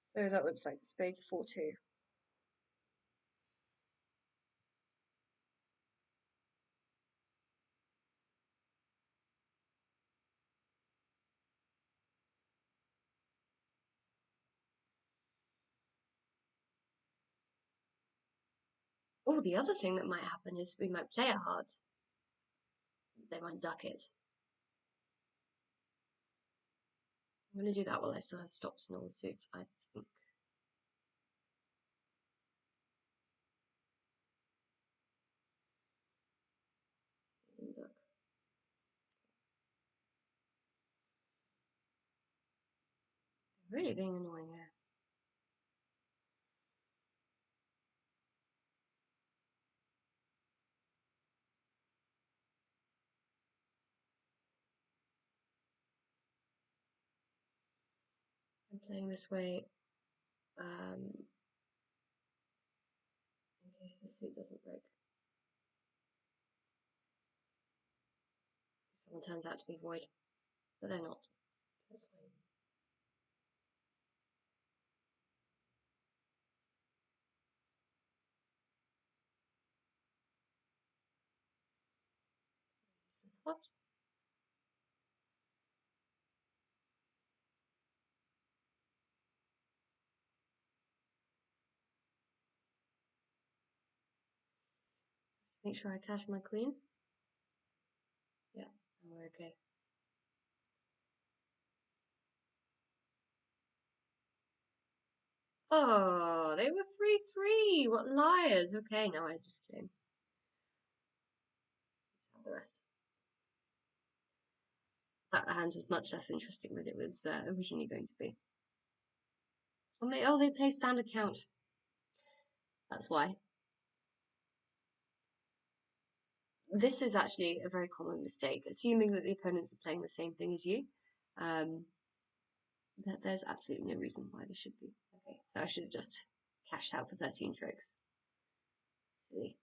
So that looks like the spades are 4-2. Oh, the other thing that might happen is we might play a hard. They might duck it. I'm going to do that while I still have stops and all the suits, I think. They didn't duck. They're really being annoying here. I'm playing this way in case the suit doesn't break. Someone turns out to be void, but they're not, so that's fine. Use the spot. Make sure I cash my queen. Yeah, and we're okay. Oh, they were 3-3. What liars. Okay, now I just claim. Have the rest. That hand was much less interesting than it was originally going to be. Oh, they play standard count. That's why. This is actually a very common mistake, assuming that the opponents are playing the same thing as you. There's absolutely no reason why they should be. Okay, so I should have just cashed out for 13 tricks. See.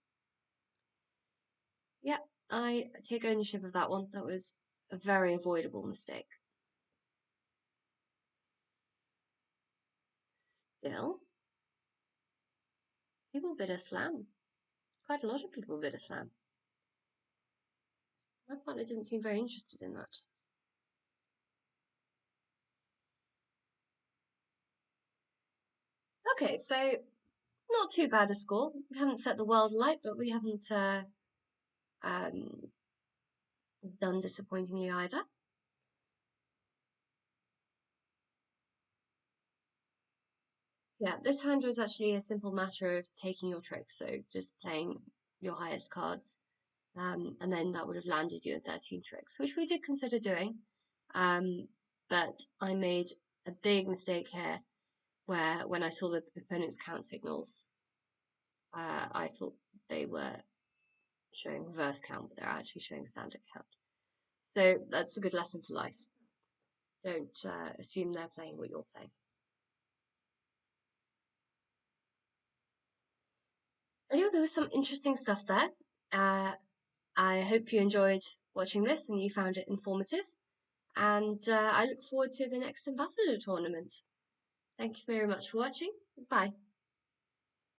Yeah, I take ownership of that one. That was a very avoidable mistake. Still, people bid a slam. Quite a lot of people bid a slam. My partner didn't seem very interested in that. Okay, so not too bad a score. We haven't set the world alight, but we haven't done disappointingly either. Yeah, this hand was actually a simple matter of taking your tricks, so just playing your highest cards, and then that would have landed you at 13 tricks, which we did consider doing, but I made a big mistake here, where when I saw the opponent's count signals, I thought they were showing reverse count, but they're actually showing standard count. So that's a good lesson for life. Don't assume they're playing what you're playing. Anyway, there was some interesting stuff there. I hope you enjoyed watching this and you found it informative. And I look forward to the next ambassador tournament. Thank you very much for watching. Bye.